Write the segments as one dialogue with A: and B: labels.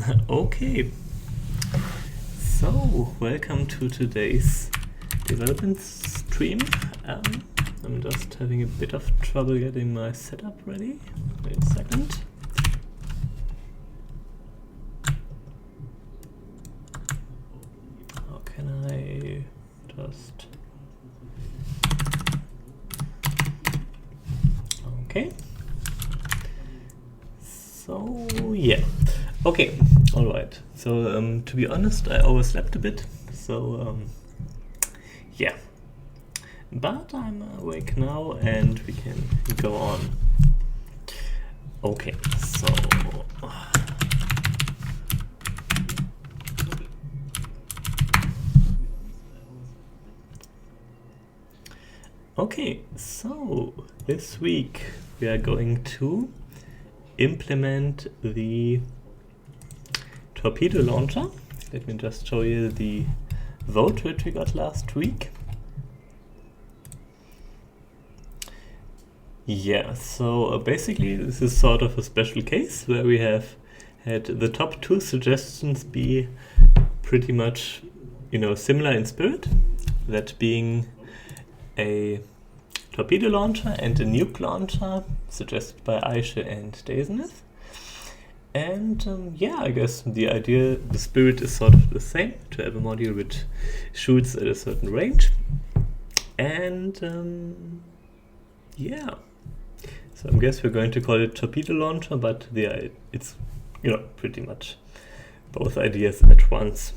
A: Okay, so welcome to today's development stream. I'm just having a bit of trouble getting my setup ready. Wait a second. How can I just... Okay. So yeah. Okay, alright. So to be honest, I overslept a bit. So yeah. But I'm awake now and we can go on. Okay, so okay, so this week we are going to implement the Torpedo launcher. Let me just show you the vote which we got last week. Yeah, so basically this is sort of a special case where we have had the top two suggestions be pretty much, similar in spirit, that being a Torpedo launcher and a nuke launcher suggested by Aisha and Daisneth. And yeah, I guess the spirit is sort of the same, to have a module which shoots at a certain range. And yeah, so I guess we're going to call it Torpedo launcher, but it's pretty much both ideas at once.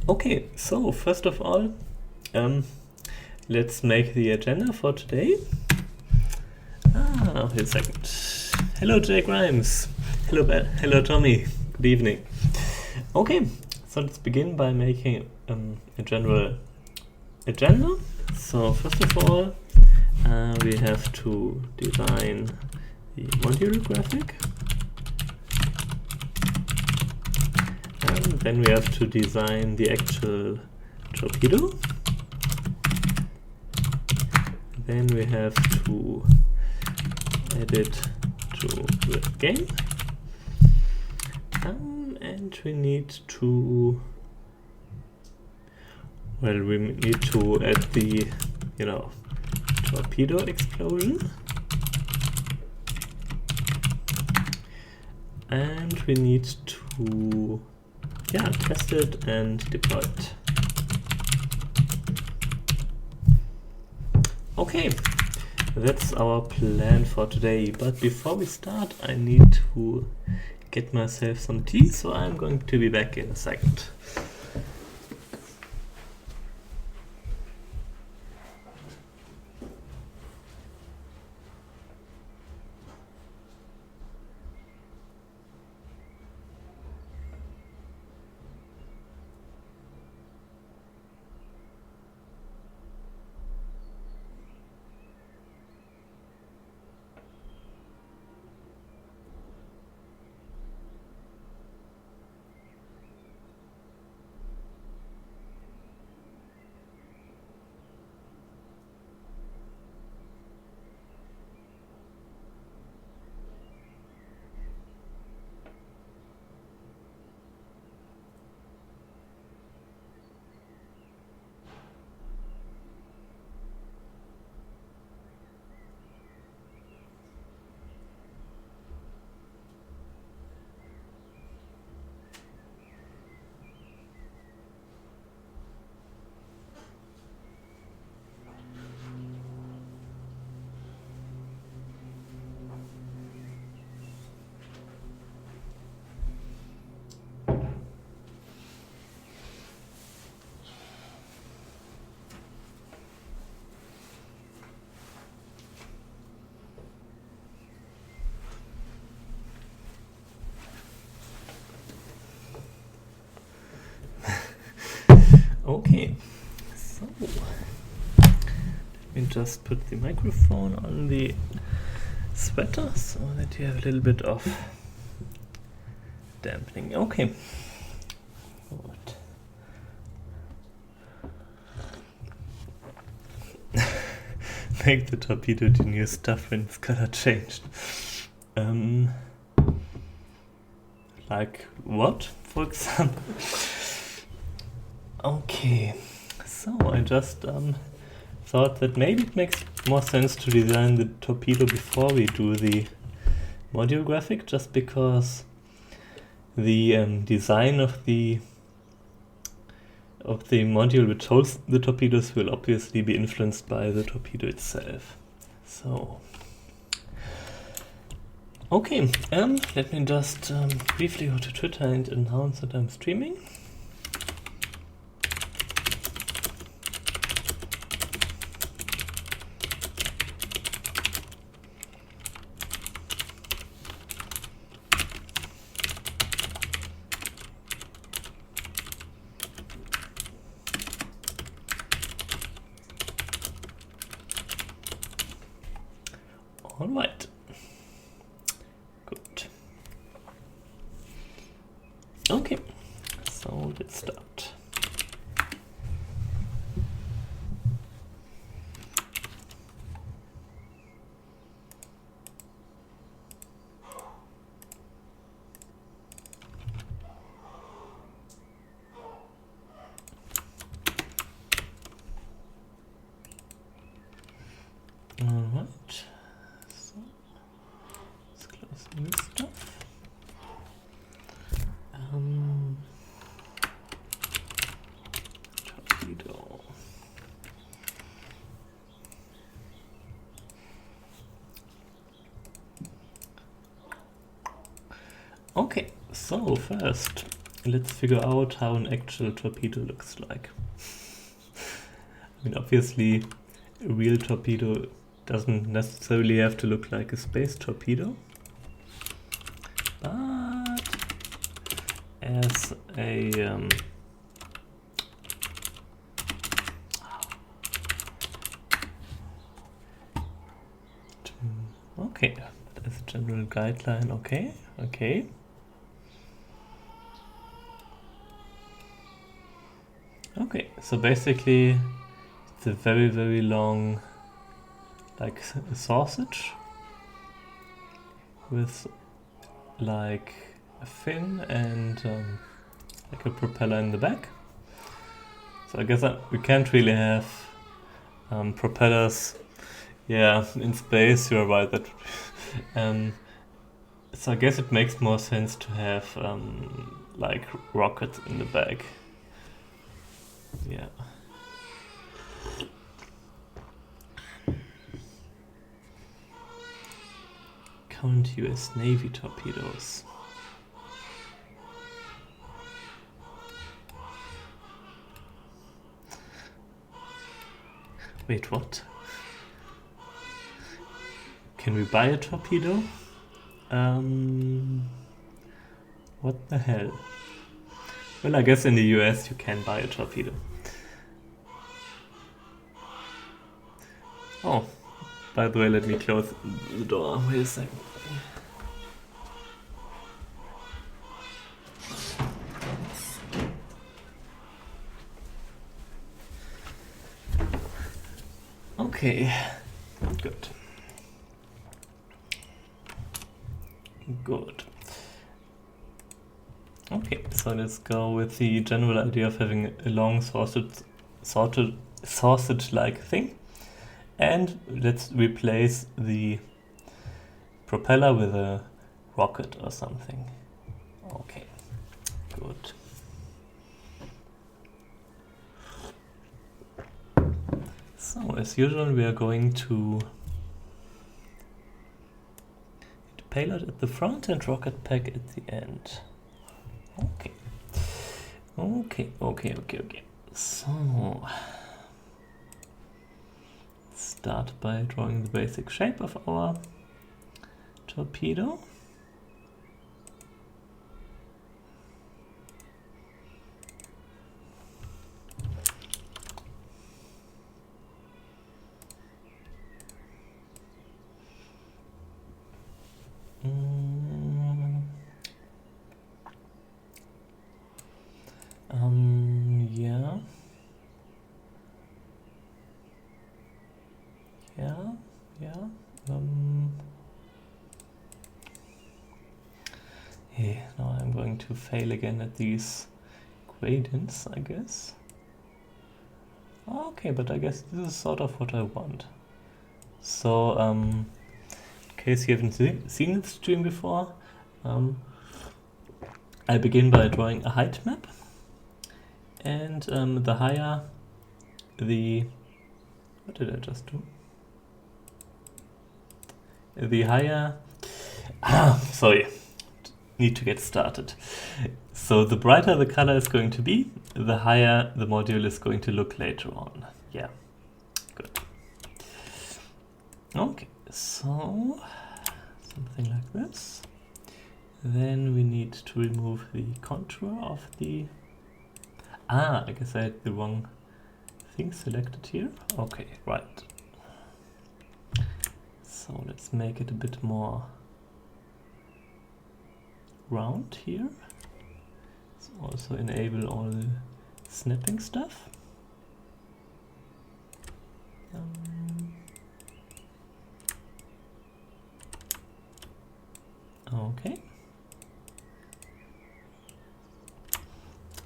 A: Okay, so first of all, let's make the agenda for today. Wait a second. Hello Jake Rhymes. Hello Tommy. Good evening. Okay, so let's begin by making a general agenda. So first of all, we have to design the module graphic. And then we have to design the actual torpedo. Then we have to add it to the game. And we need to add the, torpedo explosion. And we need to, test it and deploy it. Okay, that's our plan for today. But before we start, I need to get myself some tea, so I'm going to be back in a second. Okay, so let me just put the microphone on the sweater so that you have a little bit of dampening. Okay. Good. Make the torpedo the new stuff when its color changed. Like what, for example? Okay, so I just thought that maybe it makes more sense to design the torpedo before we do the module graphic, just because the design of the module which holds the torpedoes will obviously be influenced by the torpedo itself. So, okay, let me just briefly go to Twitter and announce that I'm streaming. All right, good. Okay, so let's start. All right. New stuff. Torpedo. Okay, so first let's figure out how an actual torpedo looks like. I mean, obviously a real torpedo doesn't necessarily have to look like a space torpedo. But as a okay, as a general guideline, okay. Okay, so basically it's a very, very long, like a sausage with like a fin and like a propeller in the back. So I guess we can't really have propellers, yeah, in space. You're right. That so I guess it makes more sense to have like rockets in the back. Yeah. Current US Navy torpedoes. Wait, what? Can we buy a torpedo? What the hell? Well, I guess in the US you can buy a torpedo. Oh, by the way, let me close the door. Wait a second. Okay, good. Good. Okay, so let's go with the general idea of having a long sausage-like thing. And let's replace the propeller with a rocket or something. Okay, good. So, as usual, we are going to payload at the front and rocket pack at the end. Okay. So, start by drawing the basic shape of our torpedo. to fail again at these gradients, I guess. Okay, but I guess this is sort of what I want. So, in case you haven't seen the stream before, I begin by drawing a height map, and the higher the... what did I just do? The higher... sorry, need to get started. So the brighter the color is going to be, the higher the module is going to look later on. Yeah, good. Okay, so something like this. Then we need to remove the contour of the... I guess I had the wrong thing selected here. Okay, right. So let's make it a bit more round here. Let's also enable all the snapping stuff. Okay.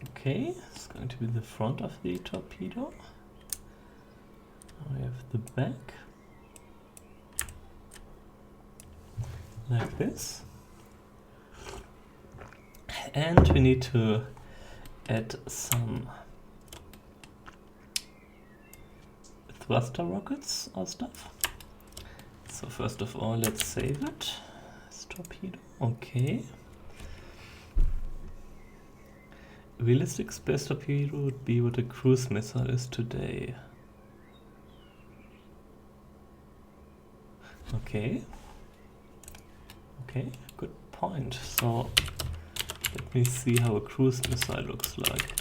A: Okay, it's going to be the front of the torpedo. We have the back. Like this. And we need to add some thruster rockets or stuff. So first of all, let's save it as torpedo. Okay. Realistic space torpedo would be what a cruise missile is today. Okay. Okay, good point. So let me see how a cruise missile looks like.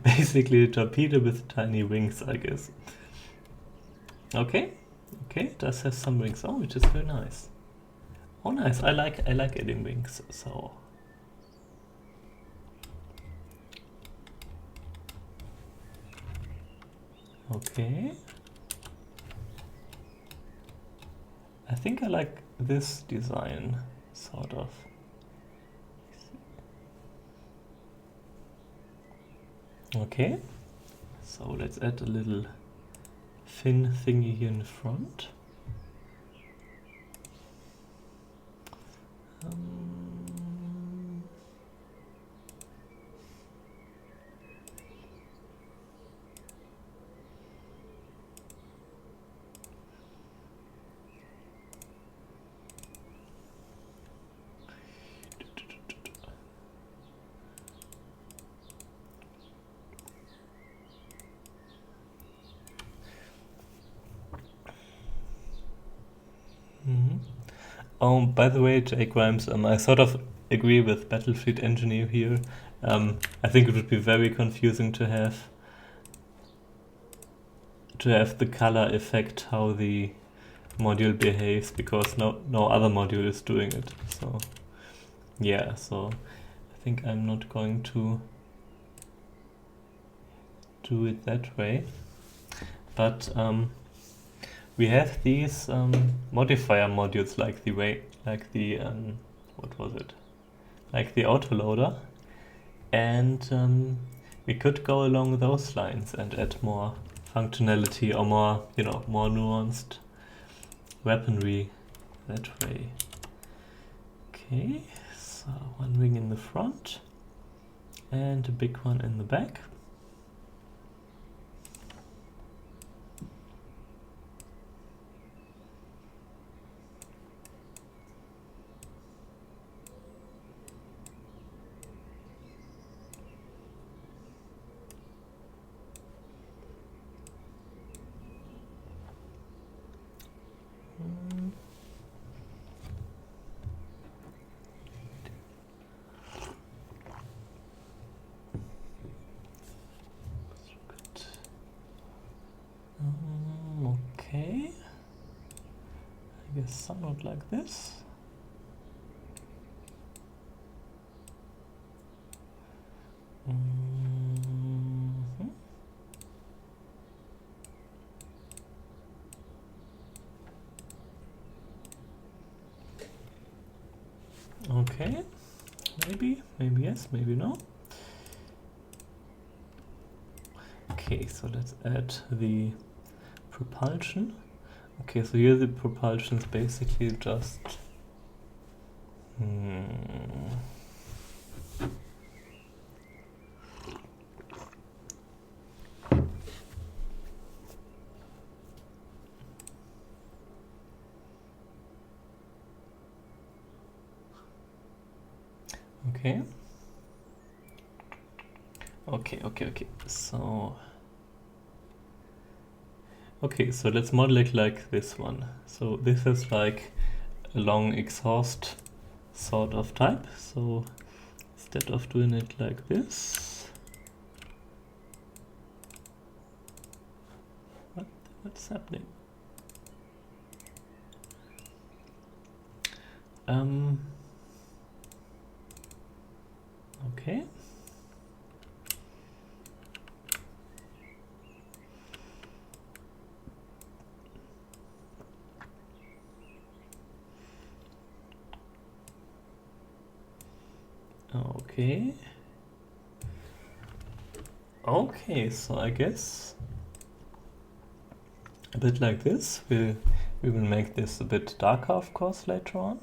A: Basically a torpedo with tiny wings, I guess. Okay, okay, it does have some wings. Oh, which is very nice. Oh, nice. I like adding wings. So. Okay. I think I like this design, sort of. Okay. So let's add a little fin thingy here in the front. By the way, Jake Grimes, I sort of agree with Battlefleet Engineer here. I think it would be very confusing to have the color affect how the module behaves, because no other module is doing it. So yeah, so I think I'm not going to do it that way. But we have these modifier modules like the what was it? Like the autoloader, and we could go along those lines and add more functionality or more, more nuanced weaponry that way. Okay, so one wing in the front and a big one in the back. Okay, I guess somewhat like this. Okay, maybe yes, maybe no. Okay, so let's add the propulsion. Okay, so here the propulsion is basically just okay. Okay. So okay, so let's model it like this one. So this is like a long exhaust sort of type. So instead of doing it like this, what's happening? Okay. Okay. Okay, so I guess a bit like this. We will make this a bit darker, of course, later on.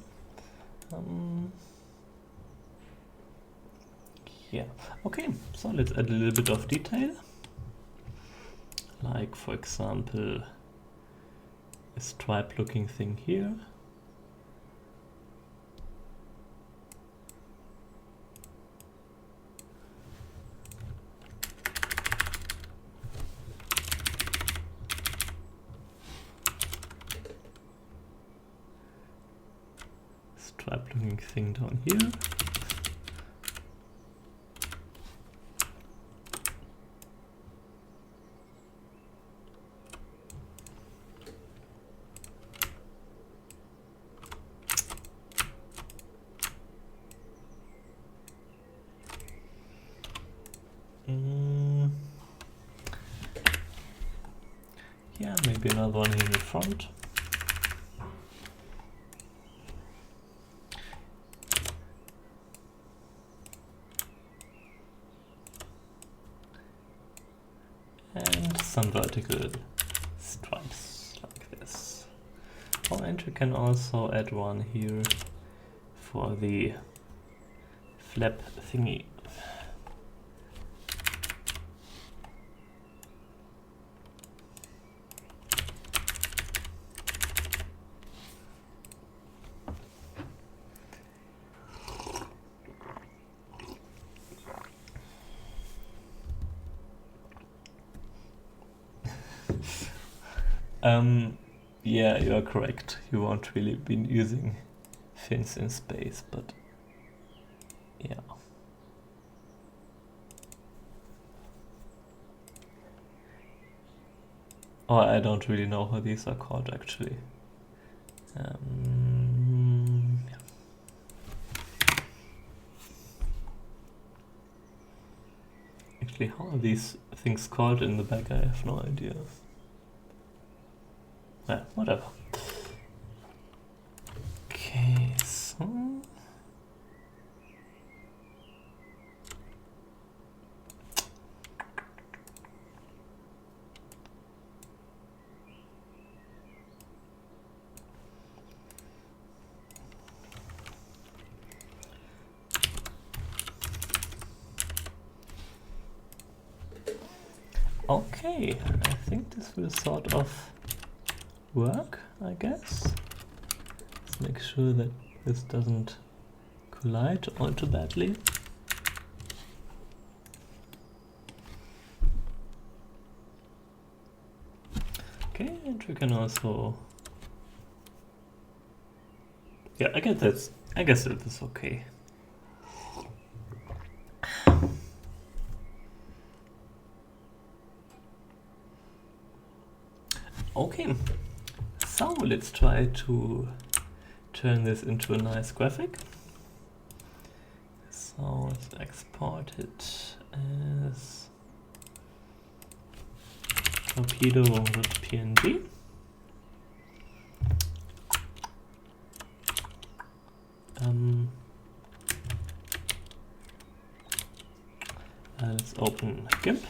A: Yeah. Okay, so let's add a little bit of detail. Like, for example, a stripe-looking thing here. Stripe-looking thing down here. Yeah, maybe another one here in the front. And some vertical stripes like this. Oh, and we can also add one here for the flap thingy. Yeah, you are correct. You won't really be using fins in space, but yeah. Oh, I don't really know how these are called actually. Yeah. Actually, how are these things called in the back? I have no idea. Yeah, whatever. Okay, so okay, I think this will sort of work, I guess. Let's make sure that this doesn't collide all too badly. Okay, and we can also, yeah, I guess that is okay. Okay, so let's try to turn this into a nice graphic. So let's export it as torpedo.png. Let's open GIMP.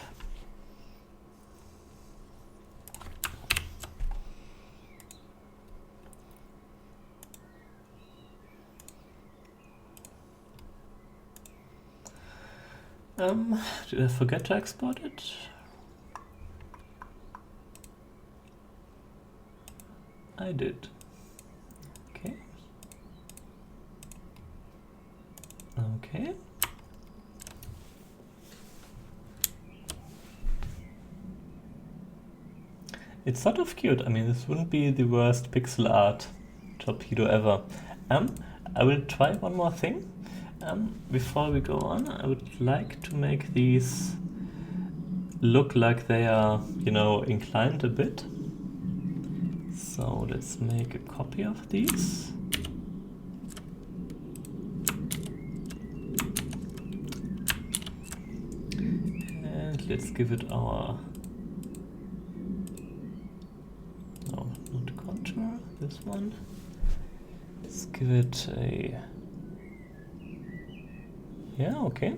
A: Did I forget to export it? I did. Okay. Okay. It's sort of cute. I mean, this wouldn't be the worst pixel art Torpedo ever. I will try one more thing. Before we go on, I would like to make these look like they are, you know, inclined a bit. So let's make a copy of these. And let's give it our, no, not contour, this one. Let's give it a, yeah, okay.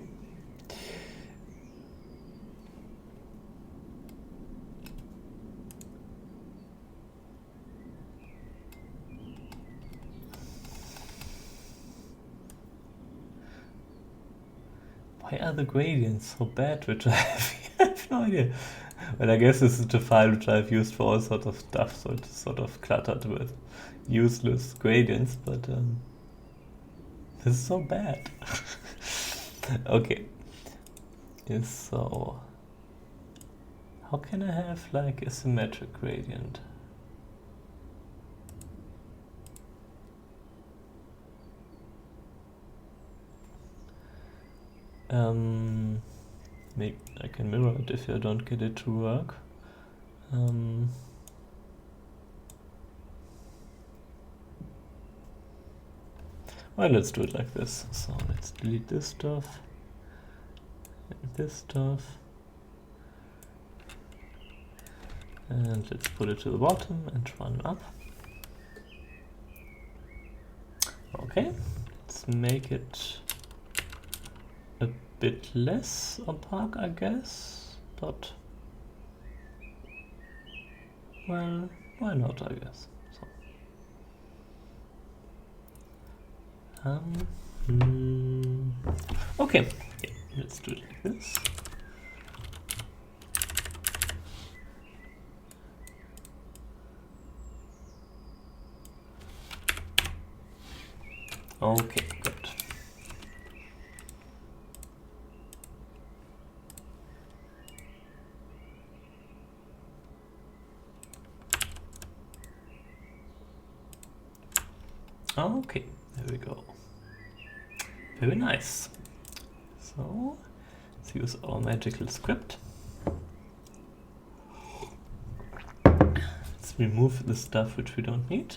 A: Why are the gradients so bad, which I have no idea. Well, I guess this is the file which I've used for all sorts of stuff, so it's sort of cluttered with useless gradients, but this is so bad. Okay. Yes, so how can I have like a symmetric gradient? Maybe I can mirror it if I don't get it to work. Well, let's do it like this. So let's delete this stuff and this stuff. And let's put it to the bottom and run up. Okay, let's make it a bit less opaque, I guess, but well, why not, I guess. So, okay, yeah, let's do it like this. Okay, good. Okay, there we go. Very nice. So, let's use our magical script. Let's remove the stuff which we don't need.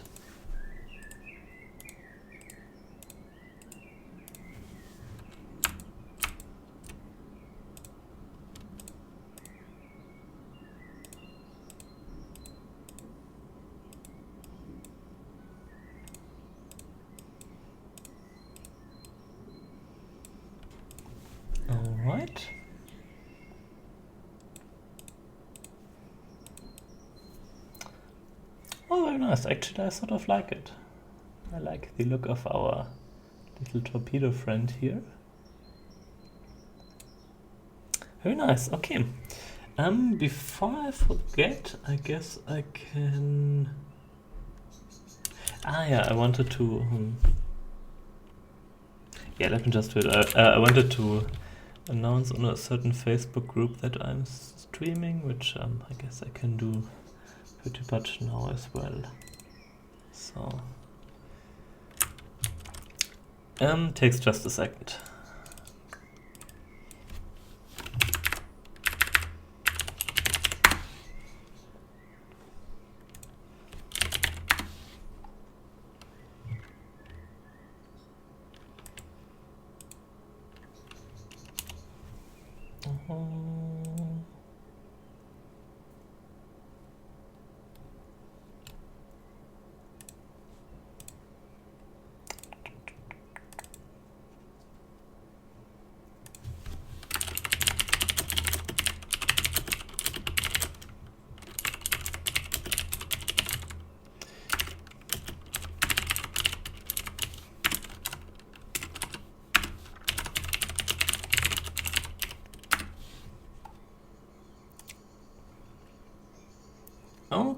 A: Alright. Oh, very nice. Actually, I sort of like it. I like the look of our little torpedo friend here. Very nice. Okay. Before I forget, I guess I can... Ah, yeah, I wanted to... Yeah, let me just do it. I wanted to announce on a certain Facebook group that I'm streaming, which I guess I can do pretty much now as well. So, takes just a second.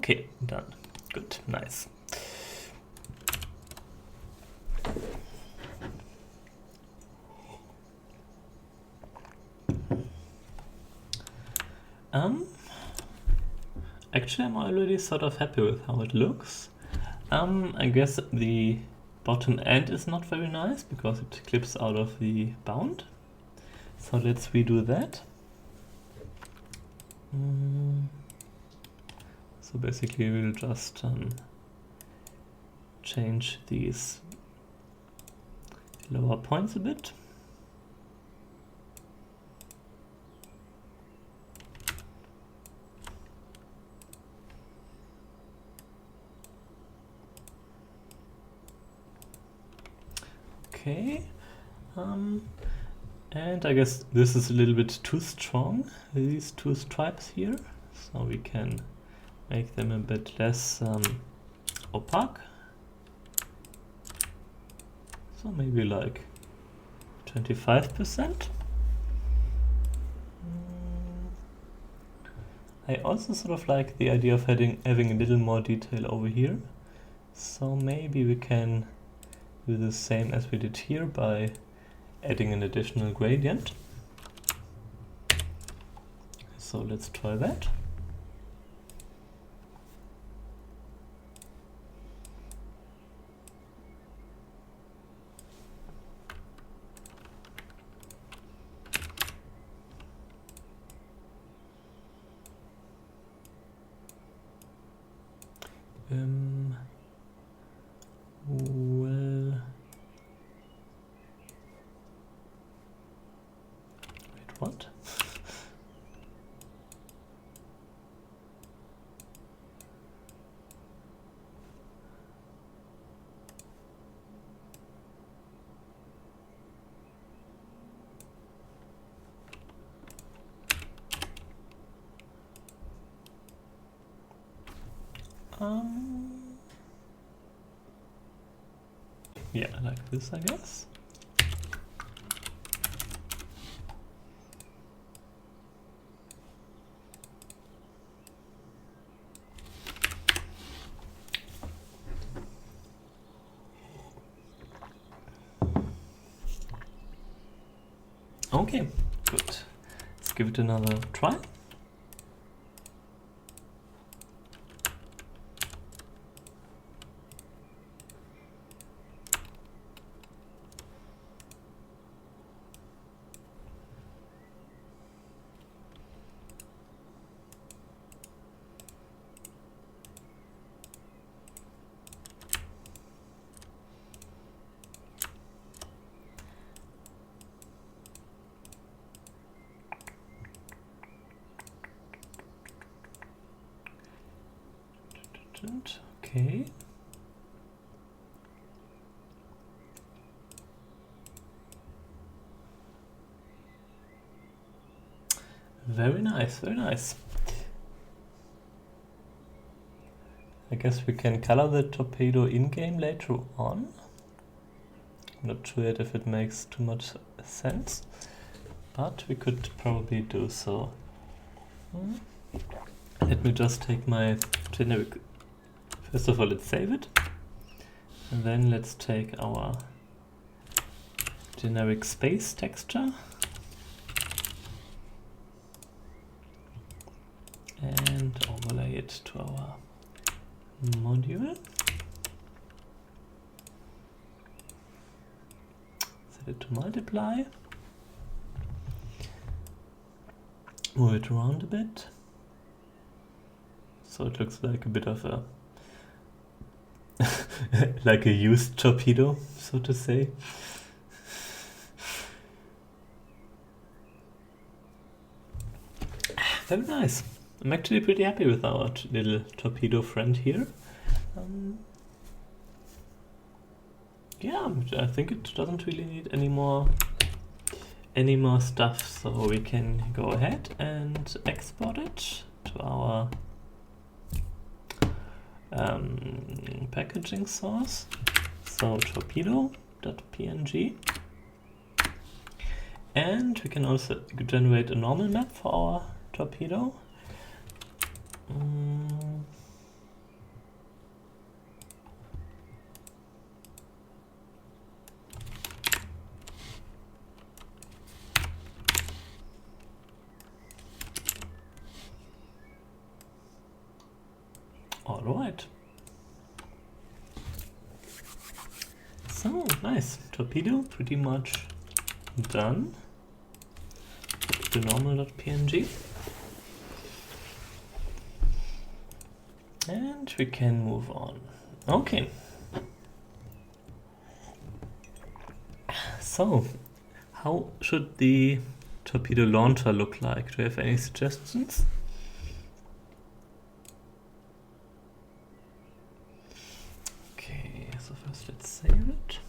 A: Okay, done. Good, nice. Actually, I'm already sort of happy with how it looks. I guess the bottom end is not very nice because it clips out of the bound. So let's redo that. So basically we'll just change these lower points a bit. Okay, and I guess this is a little bit too strong, these two stripes here, so we can make them a bit less opaque. So maybe like 25%. I also sort of like the idea of having a little more detail over here, so maybe we can do the same as we did here by adding an additional gradient. So let's try that. Well, wait, what? Yeah, like this, I guess. Okay, good. Let's give it another try. Okay. Very nice, very nice. I guess we can color the torpedo in-game later on. I'm not sure yet if it makes too much sense, but we could probably do so. Let me just take my generic. First of all, let's save it, and then let's take our generic space texture and overlay it to our module. Set it to multiply. Move it around a bit, so it looks like a bit of a like a used torpedo, so to say. Very nice. I'm actually pretty happy with our little torpedo friend here. Yeah, I think it doesn't really need any more stuff, so we can go ahead and export it to our packaging source. So torpedo.png, and we can also generate a normal map for our torpedo. So, nice. Torpedo, pretty much done. The normal.png. And we can move on. Okay. So, how should the Torpedo launcher look like? Do you have any suggestions? Okay, so first let's save it.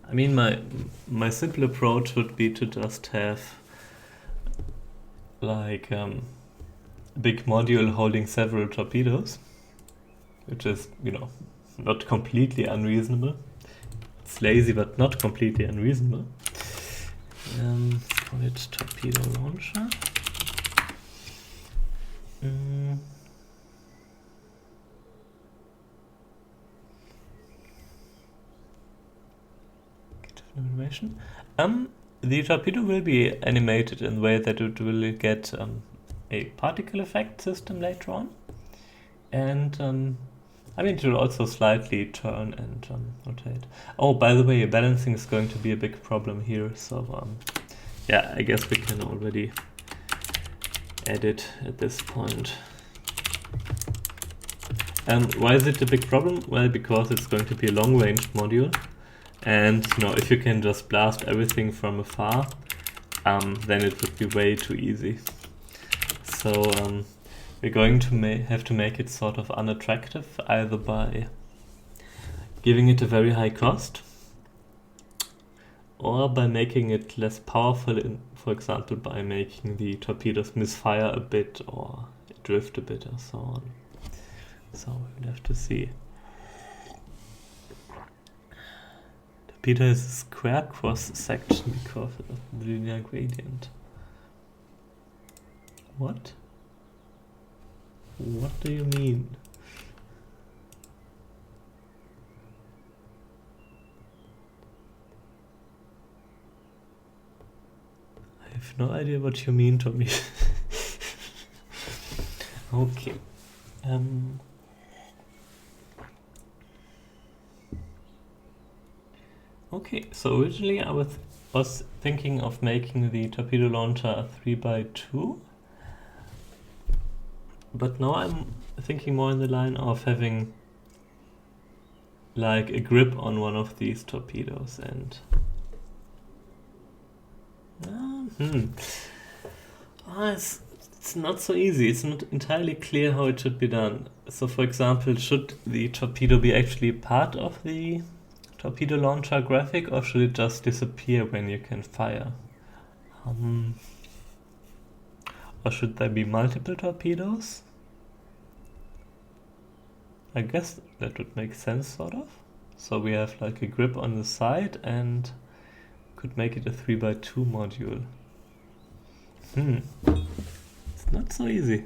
A: I mean, my simple approach would be to just have like a big module holding several torpedoes, which is, you know, not completely unreasonable. It's lazy, but not completely unreasonable. Call it Torpedo launcher. Animation. The torpedo will be animated in a way that it will get a particle effect system later on, and I mean it will also slightly turn and rotate. Oh, by the way, balancing is going to be a big problem here, so yeah, I guess we can already add it at this point. Why is it a big problem? Well, because it's going to be a long-range module. And you know, if you can just blast everything from afar, then it would be way too easy. So we're going to have to make it sort of unattractive, either by giving it a very high cost, or by making it less powerful, for example, by making the torpedoes misfire a bit or drift a bit or so on. So we'll have to see. Torpedo is a square cross section because of the linear gradient. What? What do you mean? I have no idea what you mean, Tommy. Okay. Okay, so originally I was thinking of making the torpedo launcher a 3x2, but now I'm thinking more in the line of having like a grip on one of these torpedoes, and it's not so easy. It's not entirely clear how it should be done. So for example, should the torpedo be actually part of the torpedo launcher graphic, or should it just disappear when you can fire? Or should there be multiple torpedoes? I guess that would make sense, sort of. So we have like a grip on the side and could make it a 3x2 module. It's not so easy.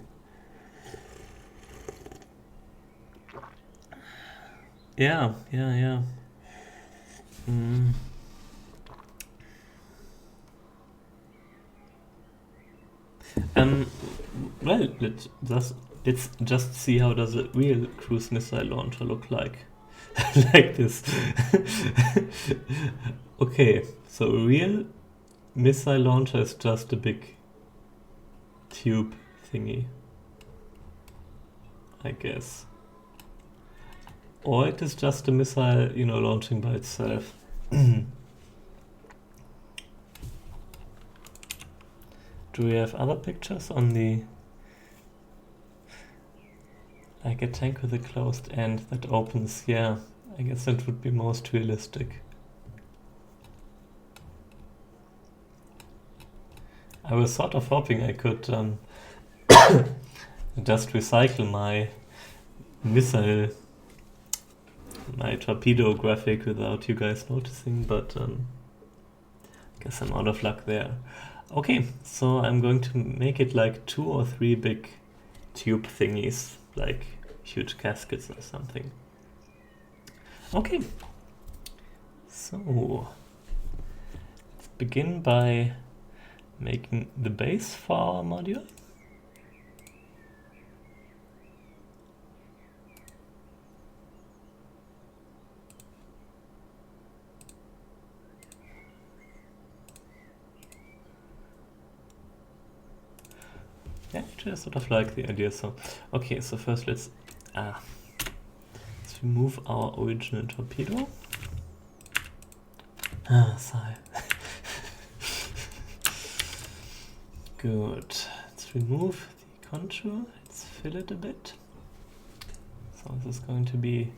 A: Yeah. Well, let's just see how does a real cruise missile launcher look like. Like this. Okay, so a real missile launcher is just a big tube thingy, I guess. Or it is just a missile, you know, launching by itself. Do we have other pictures on the... Like a tank with a closed end that opens, yeah. I guess that would be most realistic. I was sort of hoping I could just recycle my missile, my torpedo graphic without you guys noticing, but guess I'm out of luck there. Okay, so I'm going to make it like 2 or 3 big tube thingies, like huge caskets or something. Okay, so let's begin by making the base for our module. Yeah, actually I sort of like the idea. So, okay, so first let's remove our original torpedo. Sigh. Good. Let's remove the contour. Let's fill it a bit. So this is going to be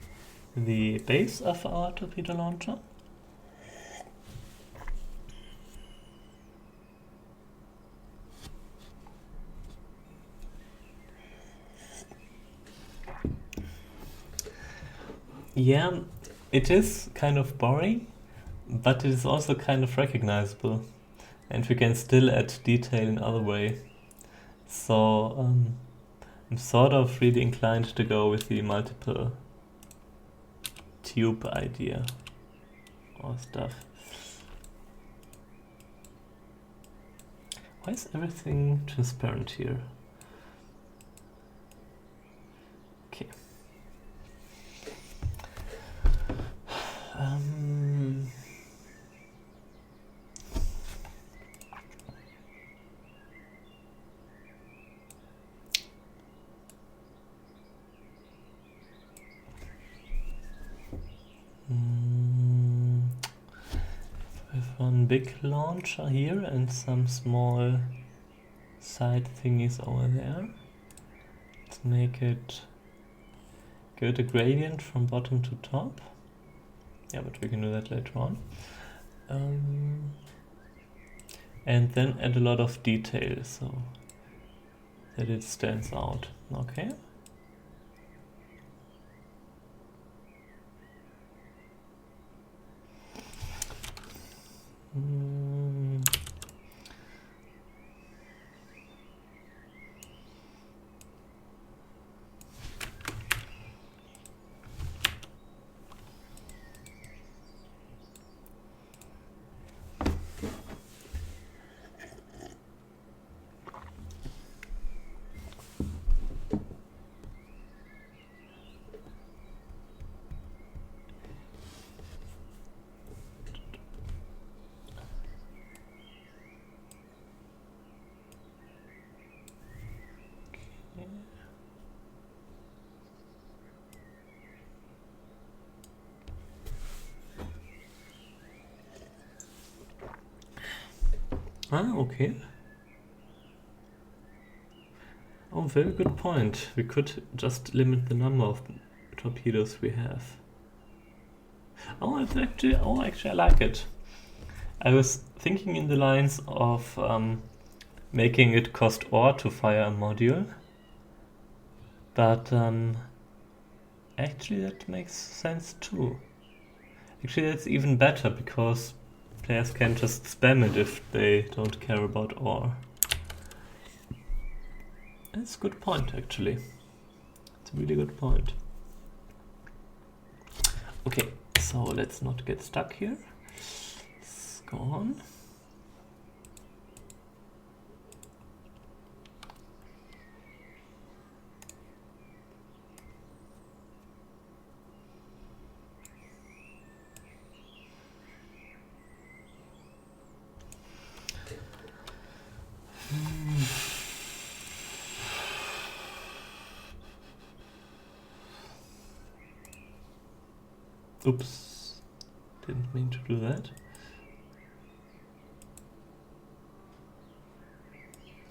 A: the base of our torpedo launcher. Yeah, it is kind of boring, but it is also kind of recognizable, and we can still add detail in other way. So I'm sort of really inclined to go with the multiple tube idea or stuff. Why is everything transparent here? Okay. With one big launcher here and some small side thingies over there. Let's make it give it a gradient from bottom to top. Yeah, but we can do that later on. And then add a lot of detail so that it stands out. Okay. Okay. Oh, very good point. We could just limit the number of torpedoes we have. Oh, actually I like it. I was thinking in the lines of making it cost ore to fire a module, but actually that makes sense too. Actually, that's even better because players can just spam it if they don't care about ore. That's a good point, actually. It's a really good point. Okay, so let's not get stuck here. Let's go on. Oops, didn't mean to do that.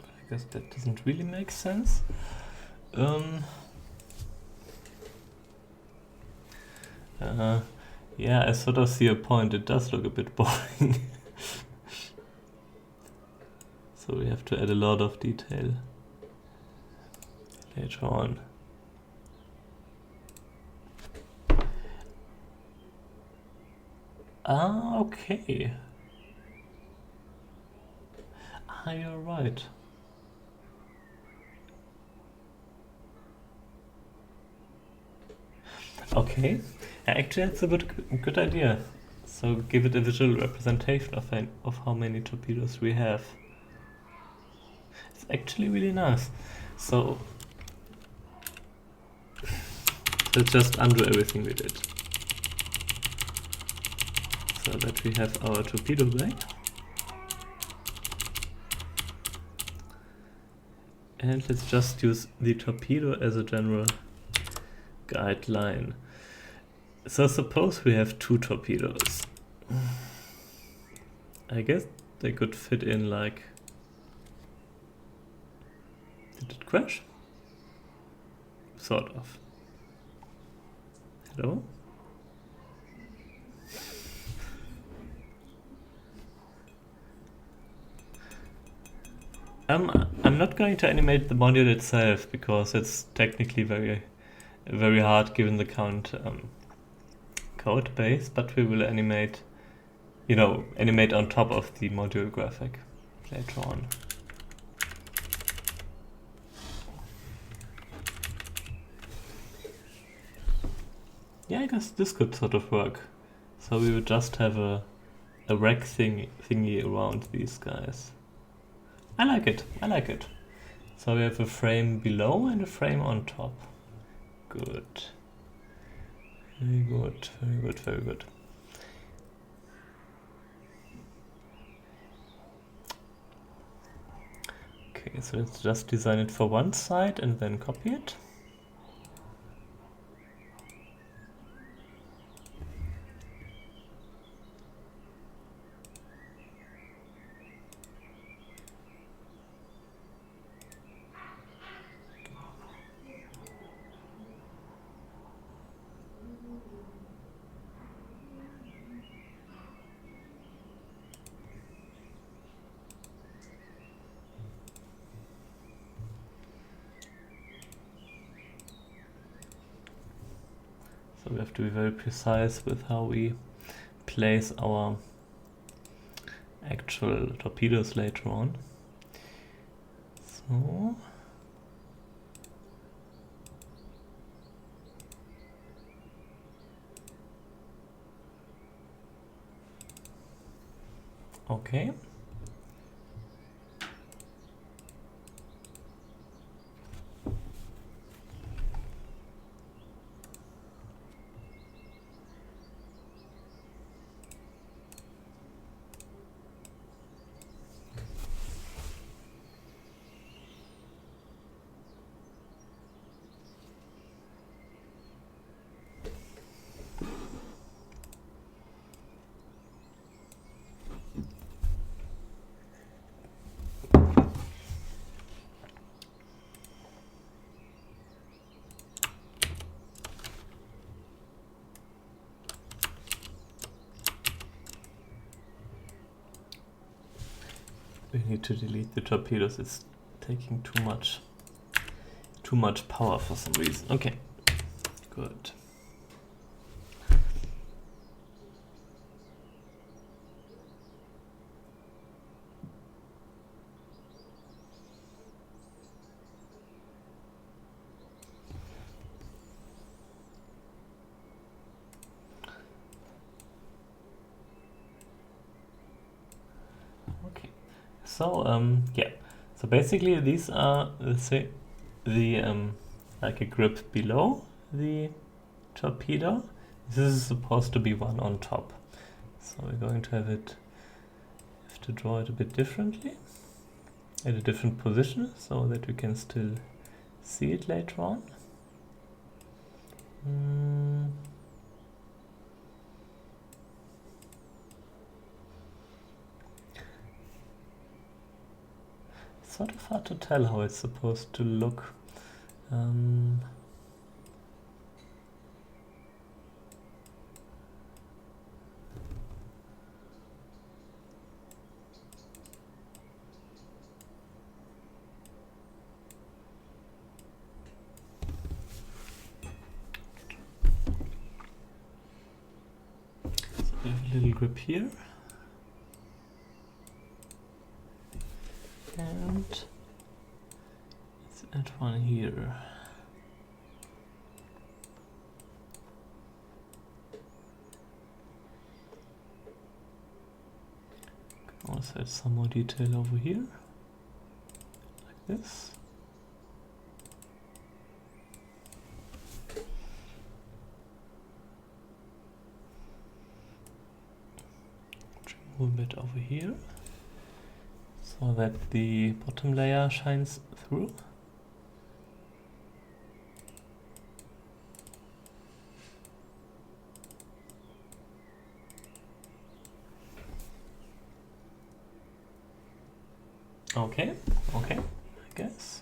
A: I guess that doesn't really make sense. Yeah, I sort of see a point. It does look a bit boring. So we have to add a lot of detail later on. Okay. You're right. Okay, actually that's a good idea. So give it a visual representation of how many torpedoes we have. It's actually really nice. So let's just undo everything we did. So that we have our torpedo back. And let's just use the torpedo as a general guideline. So suppose we have 2 torpedoes. I guess they could fit in like... Did it crash? Sort of. Hello? I'm not going to animate the module itself because it's technically very hard given the current code base, but we will animate, animate on top of the module graphic later on. Yeah, I guess this could sort of work. So we would just have a rack thingy around these guys. I like it, I like it. So we have a frame below and a frame on top. Good. Very good, very good, very good. Okay, so let's just design it for one side and then copy it. So we have to be very precise with how we place our actual torpedoes later on. So okay. We need to delete the torpedoes, it's taking too much power for some reason. Okay, good. So yeah, so basically these are the like a grip below the torpedo. This is supposed to be one on top. So we're going to have to draw it a bit differently, at a different position, so that we can still see it later on. It's sort of hard to tell how it's supposed to look. So we have a little grip here. And let's add one here. Can also add some more detail over here, like this. Remove a bit over here, so that the bottom layer shines through. Okay, I guess.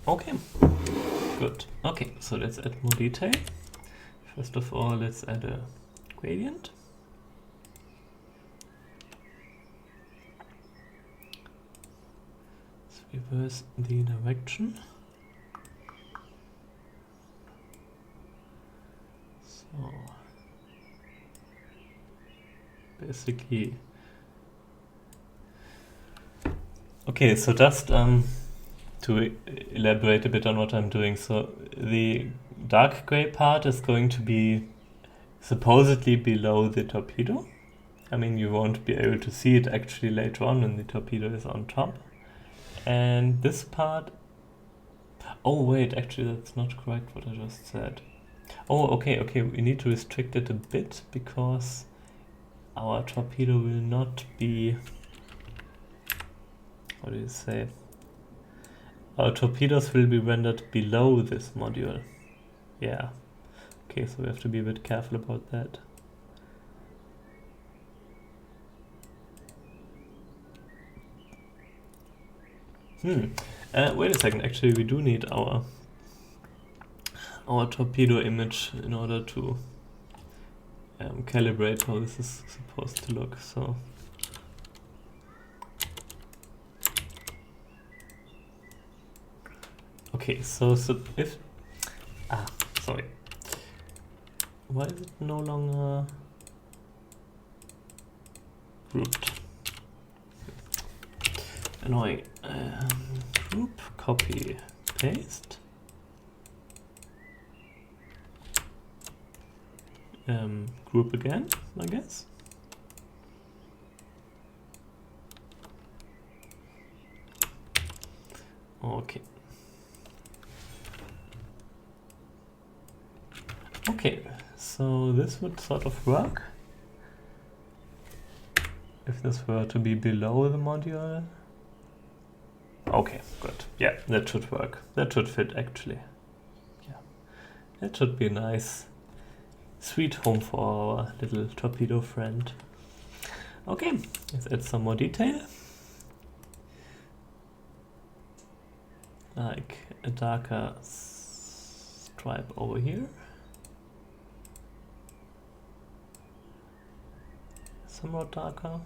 A: Okay, good. Okay, so let's add more detail. First of all, let's add a gradient. Let's reverse the direction. So basically, okay, so just to elaborate a bit on what I'm doing. So the dark gray part is going to be supposedly below the torpedo. I mean, you won't be able to see it actually later on when the torpedo is on top. And this part, oh wait, actually that's not correct what I just said. Oh, okay, we need to restrict it a bit because our torpedo will not be, what do you say? Our torpedoes will be rendered below this module. Yeah. Okay, so we have to be a bit careful about that. Wait a second, actually we do need our torpedo image in order to calibrate how this is supposed to look. So okay, so if sorry, why is it no longer grouped? Annoying. Group, copy, paste. Group again, I guess. Okay. Okay, so this would sort of work if this were to be below the module. Okay, good. Yeah, that should work. That should fit actually. Yeah, that should be a nice, sweet home for our little torpedo friend. Okay, let's add some more detail. Like a darker stripe over here. Some more darker,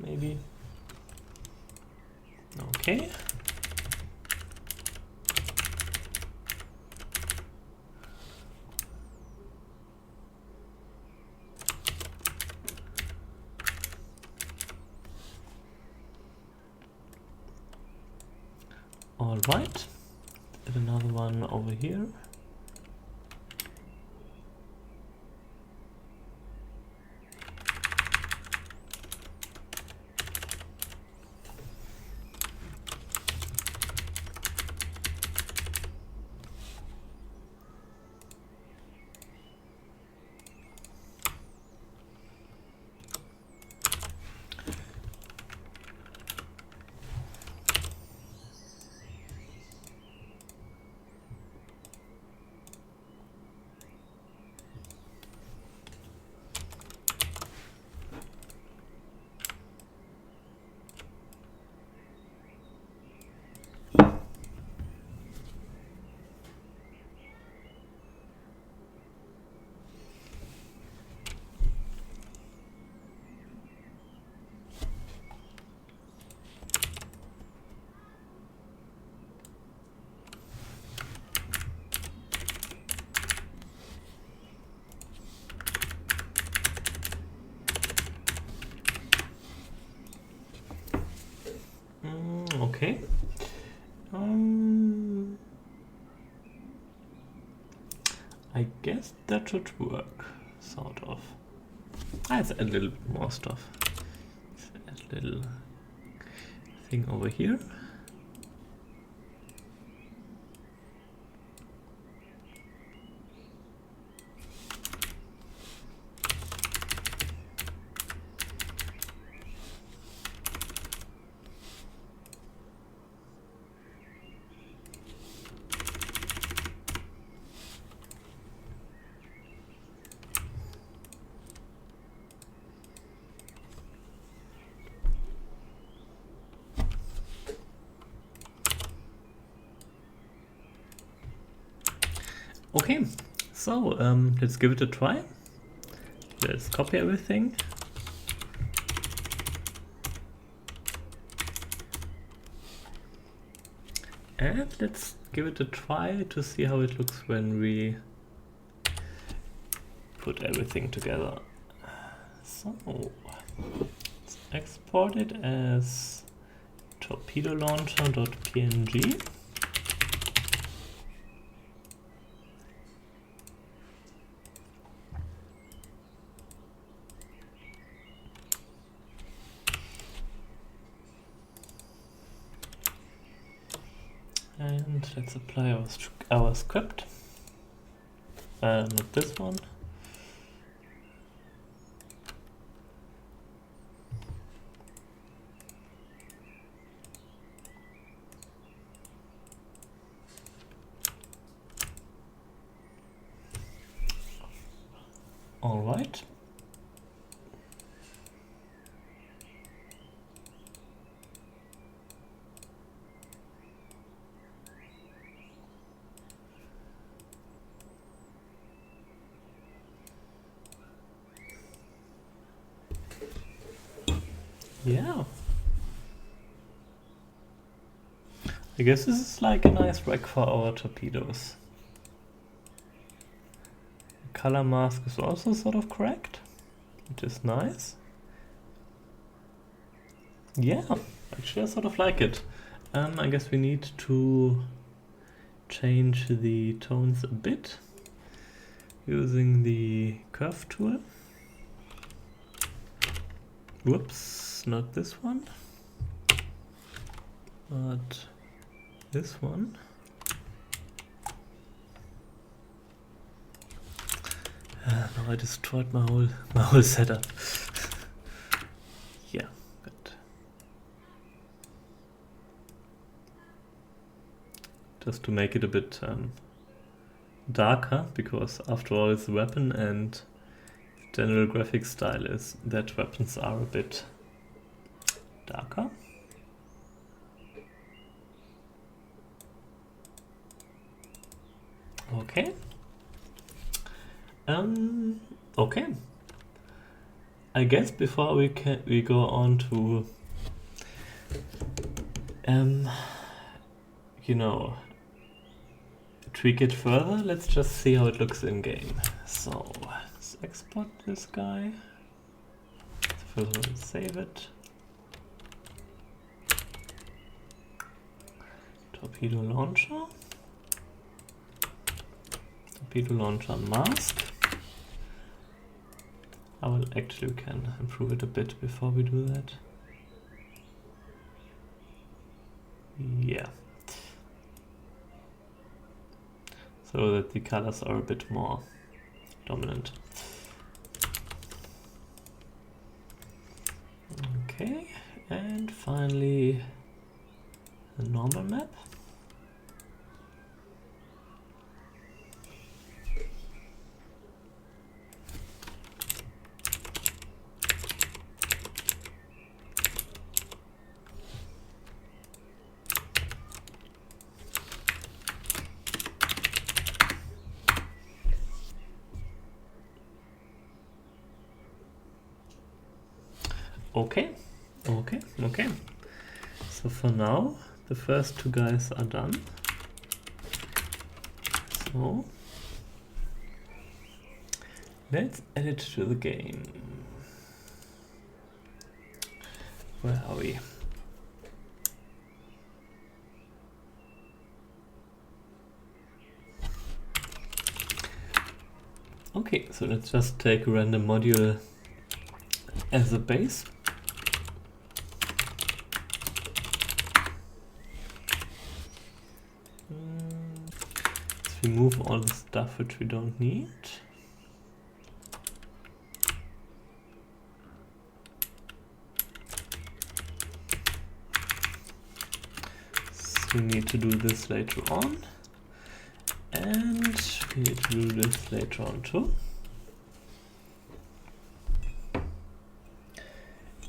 A: maybe. Okay. All right. Add another one over here. Okay. I guess that should work, sort of. Let's add a little bit more stuff. Let's add little thing over here. Okay, so let's give it a try. Let's copy everything. And let's give it a try to see how it looks when we put everything together. So let's export it as torpedo launcher.png. And let's apply our script. Not this one. All right. Yeah. I guess this is like a nice rack for our torpedoes. The color mask is also sort of correct, which is nice. Yeah, actually I sort of like it. I guess we need to change the tones a bit using the curve tool. Whoops, not this one, but this one. Now I destroyed my whole setup. Yeah, good. Just to make it a bit darker, because after all it's a weapon, and general graphic style is that weapons are a bit darker. Okay. Okay. I guess before we go on to you know, tweak it further, let's just see how it looks in game. So let's export this guy. First of all, save it. Torpedo launcher. Torpedo launcher mask. Well, actually we can improve it a bit before we do that. Yeah. So that the colors are a bit more dominant. Okay, and finally a normal map. Okay. So for now, the first two guys are done. So let's add it to the game. Where are we? Okay, so let's just take a random module as a base. Let's remove all the stuff which we don't need. So we need to do this later on. And we need to do this later on too.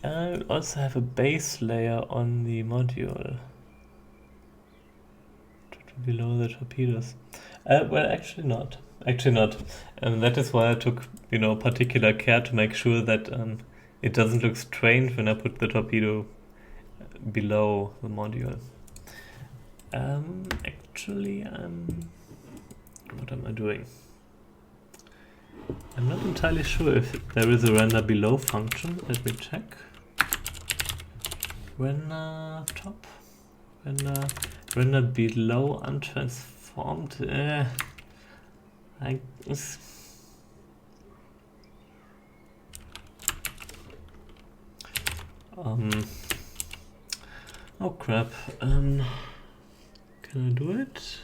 A: And we also have a base layer on the module below the torpedoes. Well, actually not. Actually not. That is why I took, particular care to make sure that it doesn't look strange when I put the torpedo below the module. Actually, what am I doing? I'm not entirely sure if there is a render below function. Let me check. Render top, render below untransformed. I guess. Oh crap. Can I do it?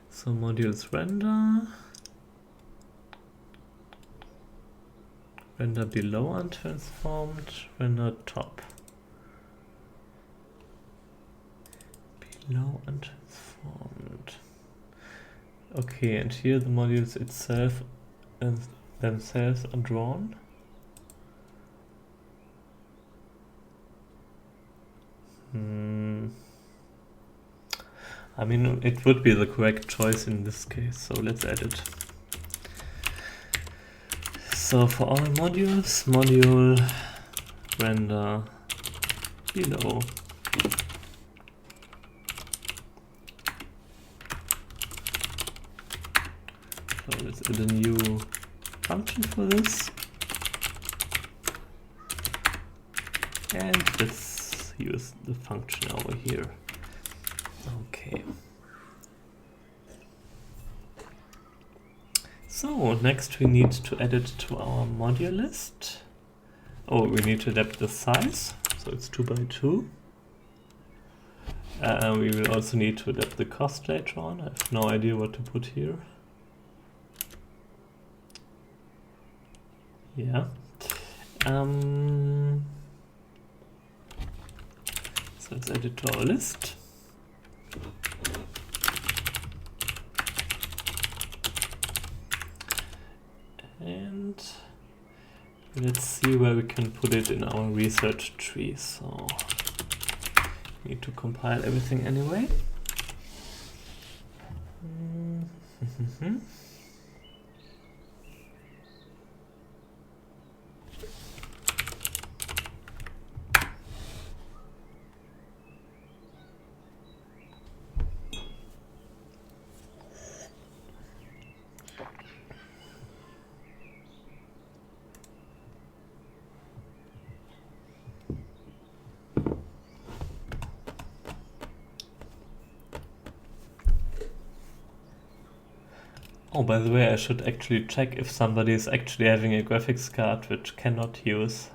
A: So modules render below untransformed, render top. Below untransformed. Okay, and here the modules itself and themselves are drawn. I mean, it would be the correct choice in this case, so let's add it. So for all modules, module render below. So let's add a new function for this. And let's use the function over here. Okay. So next we need to add it to our module list. Oh, we need to adapt the size, so it's 2 by 2. We will also need to adapt the cost later on. I have no idea what to put here. Yeah. So let's add it to our list. And let's see where we can put it in our research tree. So we need to compile everything anyway. Oh, by the way, I should actually check if somebody is actually having a graphics card which cannot use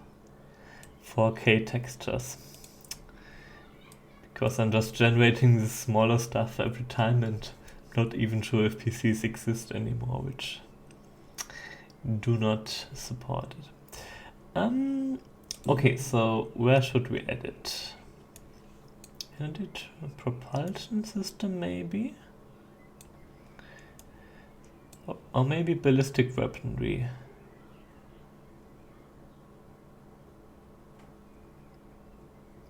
A: 4K textures. Because I'm just generating the smaller stuff every time and not even sure if PCs exist anymore, which do not support it. Okay, so where should we add it? Edit propulsion system maybe? Or maybe ballistic weaponry.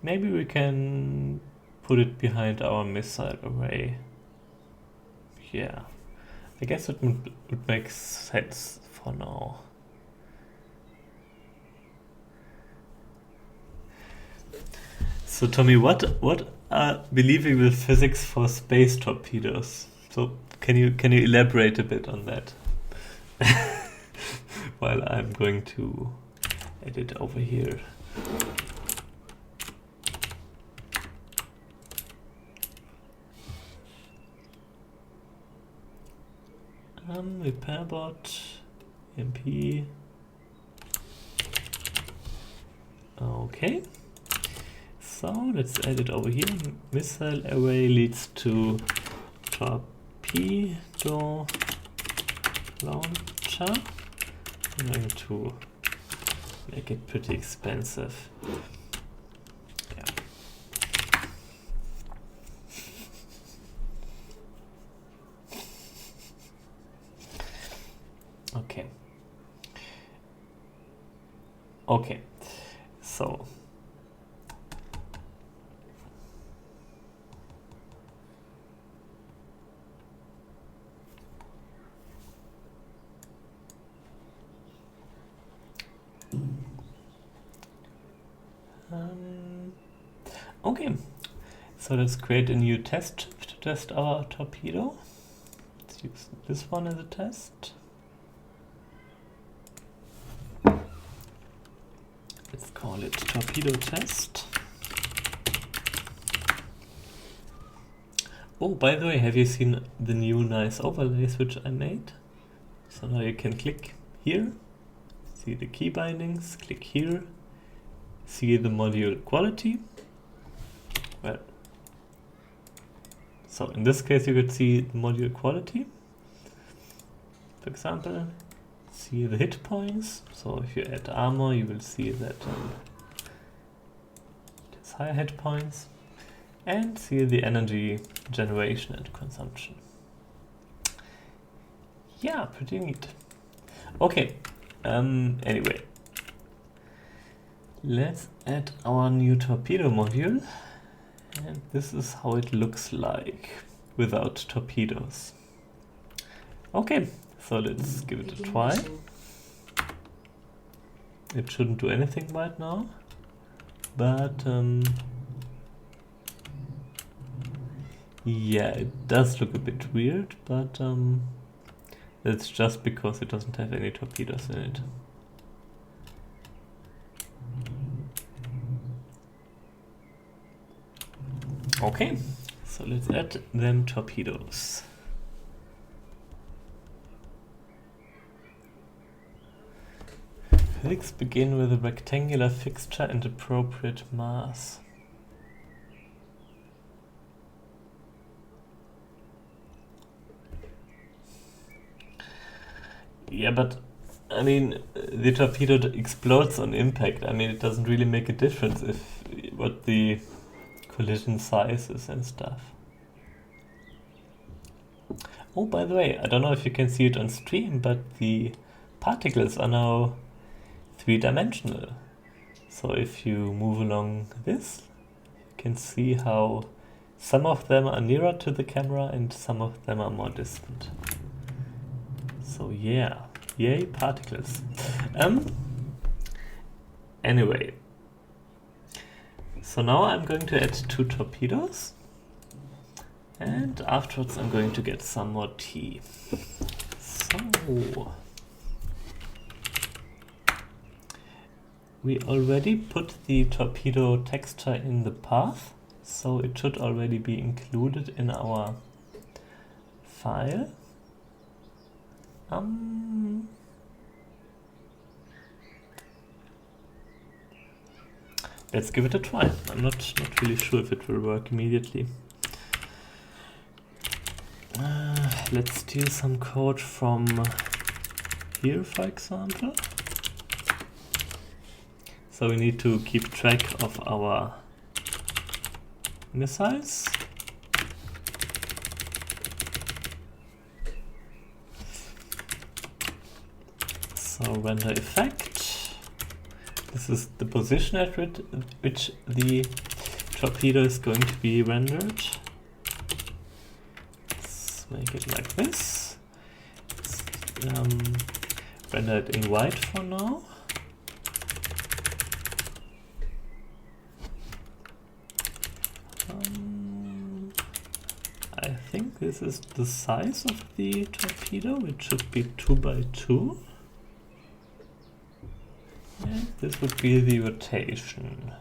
A: Maybe we can put it behind our missile array. Yeah, I guess it would make sense for now. So Tommy, what are believable physics for space torpedoes? So can you elaborate a bit on that? While I'm going to edit over here. Repairbot, MP. Okay. So let's add it over here. Missile array leads to Torpedo launcher. I'm going to make it pretty expensive. Yeah. Okay. Okay. So okay, so let's create a new test chip to test our torpedo. Let's use this one as a test. Let's call it torpedo test. Oh, by the way, have you seen the new nice overlays which I made? So now you can click here, see the key bindings, click here, see the module quality. Well, so in this case you could see the module quality. For example, see the hit points. So if you add armor, you will see that it has higher hit points, and see the energy generation and consumption. Yeah, pretty neat. Okay, anyway, let's add our new torpedo module. And this is how it looks like without torpedoes. Okay, so let's give it a try. It shouldn't do anything right now, but yeah, it does look a bit weird, but that's just because it doesn't have any torpedoes in it. Okay, so let's add them torpedoes. Physics begin with a rectangular fixture and appropriate mass. Yeah, but I mean, the torpedo explodes on impact. I mean, it doesn't really make a difference if what the collision sizes and stuff. Oh, by the way, I don't know if you can see it on stream, but the particles are now three-dimensional. So if you move along this, you can see how some of them are nearer to the camera and some of them are more distant. So yeah, yay particles. Anyway. So now I'm going to add 2 torpedoes, and afterwards I'm going to get some more tea. So we already put the torpedo texture in the path, so it should already be included in our file. Let's give it a try. I'm not really sure if it will work immediately. Let's steal some code from here, for example. So we need to keep track of our missiles. So render effect. This is the position at which the torpedo is going to be rendered. Let's make it like this. Let's, render it in white for now. I think this is the size of the torpedo. It should be 2 by 2. And this would be the rotation.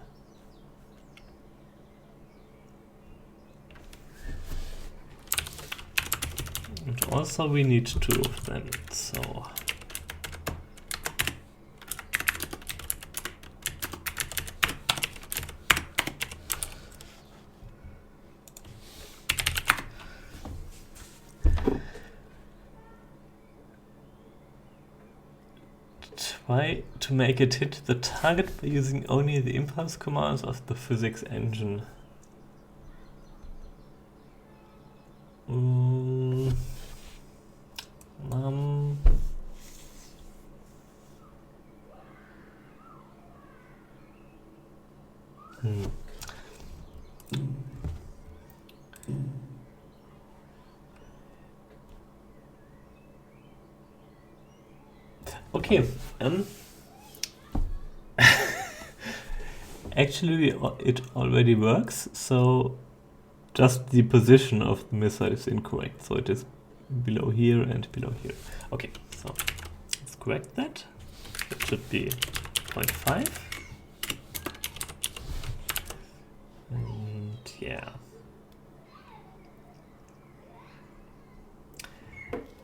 A: And also we need 2 of them, so try to make it hit the target by using only the impulse commands of the physics engine. Okay, actually it already works, so just the position of the missile is incorrect, so it is below here and below here. Okay, so let's correct that. It should be 0.5. And yeah.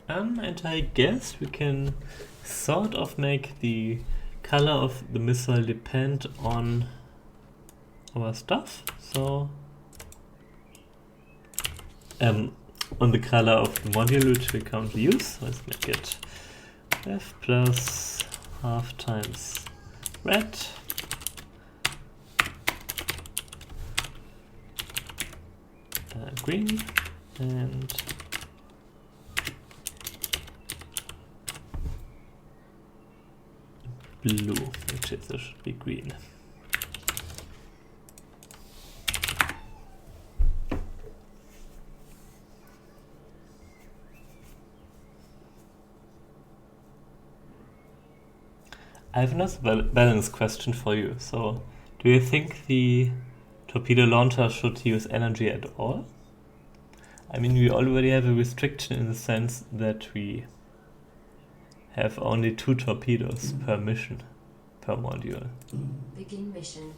A: And I guess we can sort of make the color of the missile depend on our stuff. So on the color of the module which we currently use. Let's make it F plus half times red. Green and blue, which is should be green. I have another balance question for you. So, do you think the torpedo launcher should use energy at all? I mean, we already have a restriction in the sense that we have only 2 torpedoes per mission, per module.
B: Begin mission.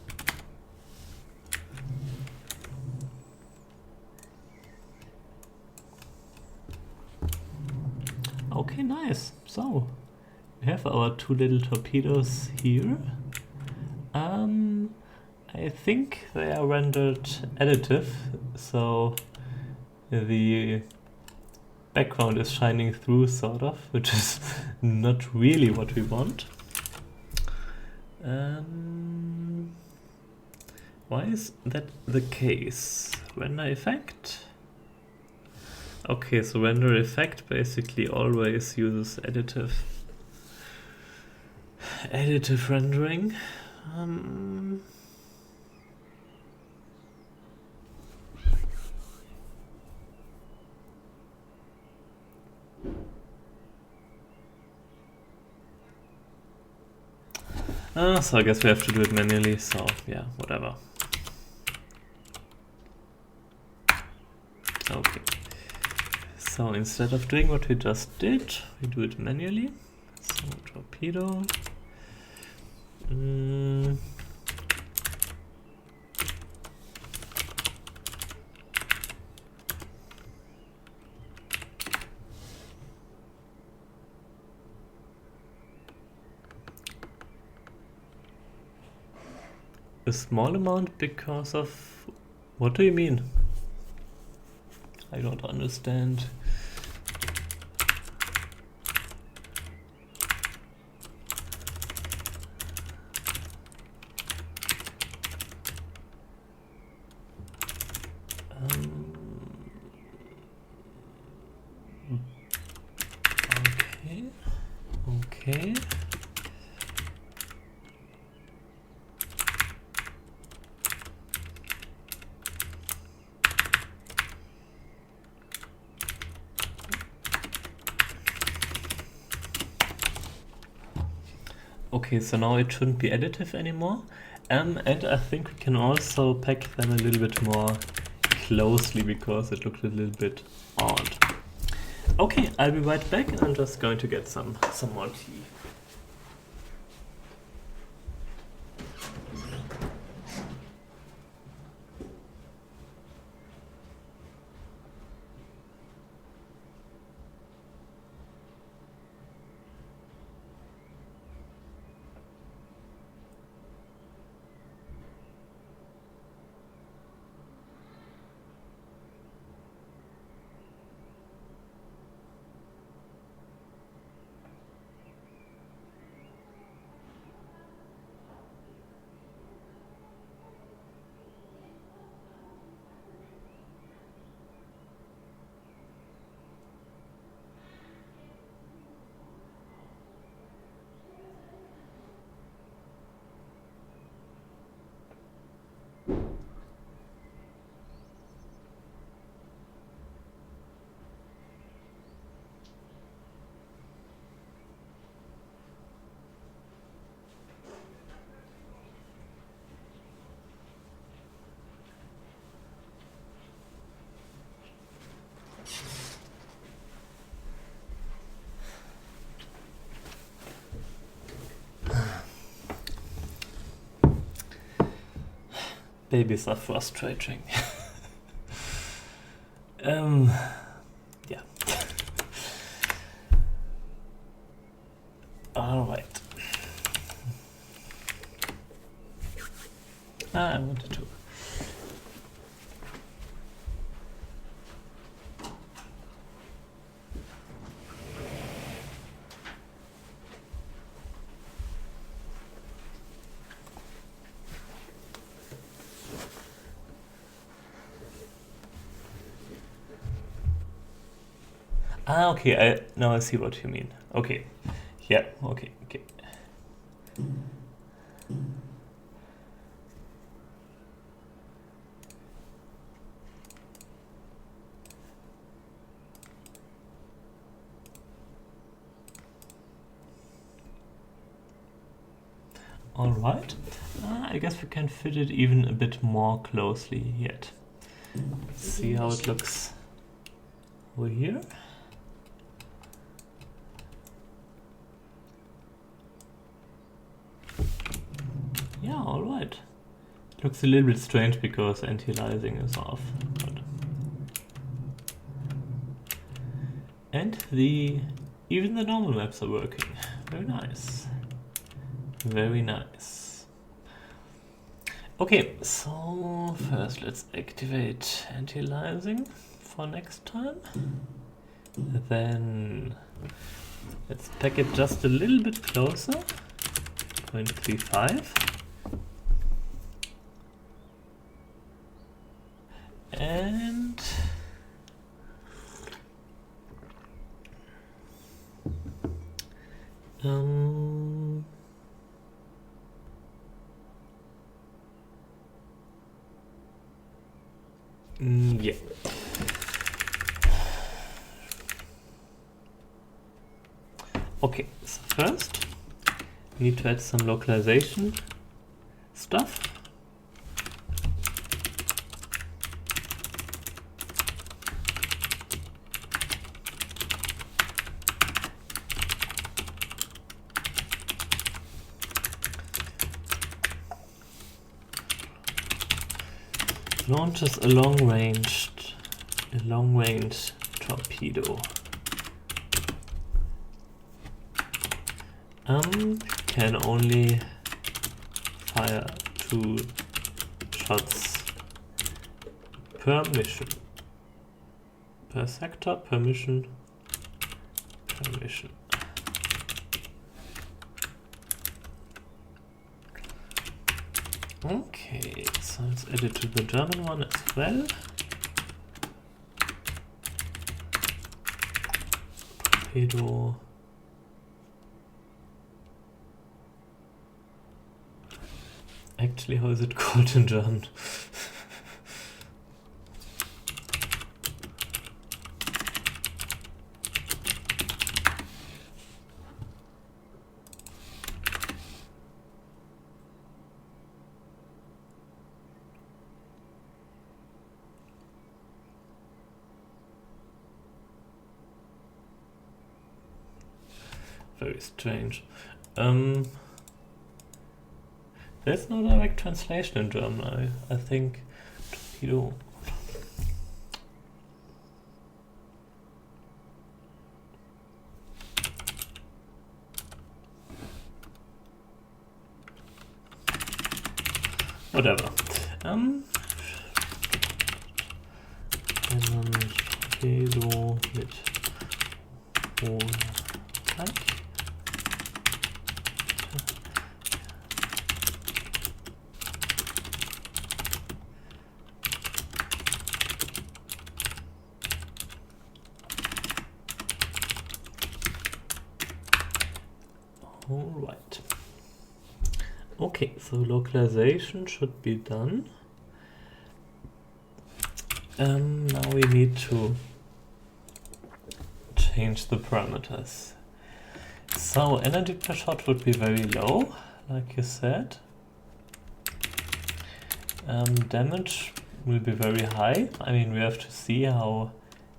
A: Okay, nice. So, we have our 2 little torpedoes here. I think they are rendered additive, so the background is shining through, sort of, which is not really what we want. Why is that the case? Render effect? Okay, so render effect basically always uses additive rendering. So I guess we have to do it manually, so yeah, whatever. Okay. So instead of doing what we just did, we do it manually. So torpedo. A small amount because of... What do you mean? I don't understand. Okay. Okay, so now it shouldn't be additive anymore. And I think we can also pack them a little bit more closely because it looked a little bit odd. Okay, I'll be right back. I'm just going to get some more tea. Babies are frustrating. Yeah. All right. I wanted to. Okay, now I see what you mean. Okay. Yeah, okay. All right. I guess we can fit it even a bit more closely yet. Let's see how it looks over here. Yeah, all right. Looks a little bit strange because anti-aliasing is off. But and even the normal maps are working. Very nice. Very nice. Okay, so first let's activate anti-aliasing for next time. Then let's pack it just a little bit closer. 0.35. And yeah. Okay, so first we need to add some localization stuff. Launches a long-range torpedo. Can only fire 2 shots per mission. Per sector, per mission. Okay, so let's add it to the German one as well. Torpedo. Actually, how is it called in German? Very strange. There's no direct translation in German. I think torpedo. Whatever. And then torpedo mit hohem Tank. Alright. Okay, so localization should be done. Now we need to change the parameters. So energy per shot would be very low, like you said. Damage will be very high. I mean, we have to see how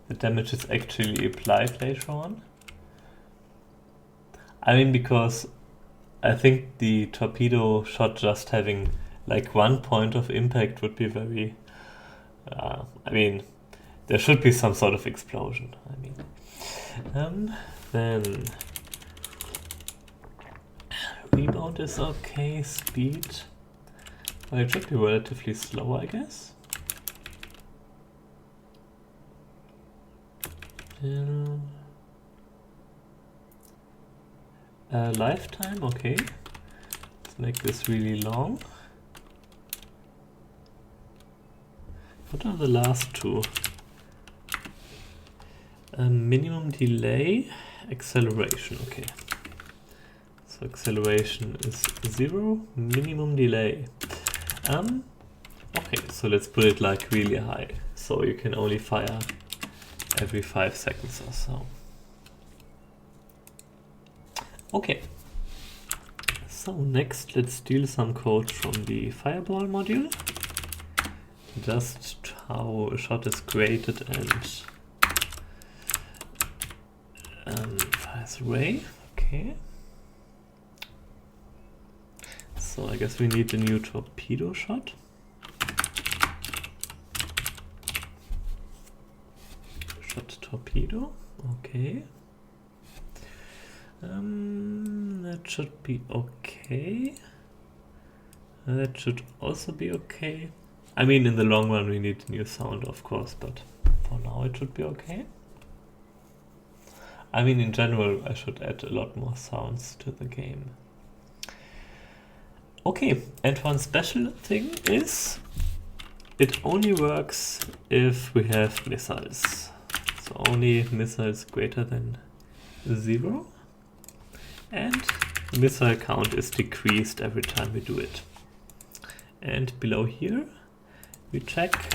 A: the damage is actually applied later on. I mean, because I think the torpedo shot just having like 1 point of impact would be very, I mean, there should be some sort of explosion. I mean, then rebound is okay, speed, well, it should be relatively slow, I guess. Lifetime, okay. Let's make this really long. What are the last two? Minimum delay, acceleration, okay. So acceleration is 0, minimum delay. Okay, so let's put it like really high. So you can only fire every 5 seconds or so. Okay. So next, let's steal some code from the Fireball module. Just how a shot is created and fires array. Okay. So I guess we need a new torpedo shot. Shot torpedo. Okay. That should be okay. That should also be okay. I mean, in the long run we need new sound, of course, but for now it should be okay. I mean, in general, I should add a lot more sounds to the game. Okay, and one special thing is it only works if we have missiles. So only missiles greater than 0. And missile count is decreased every time we do it. And below here, we check,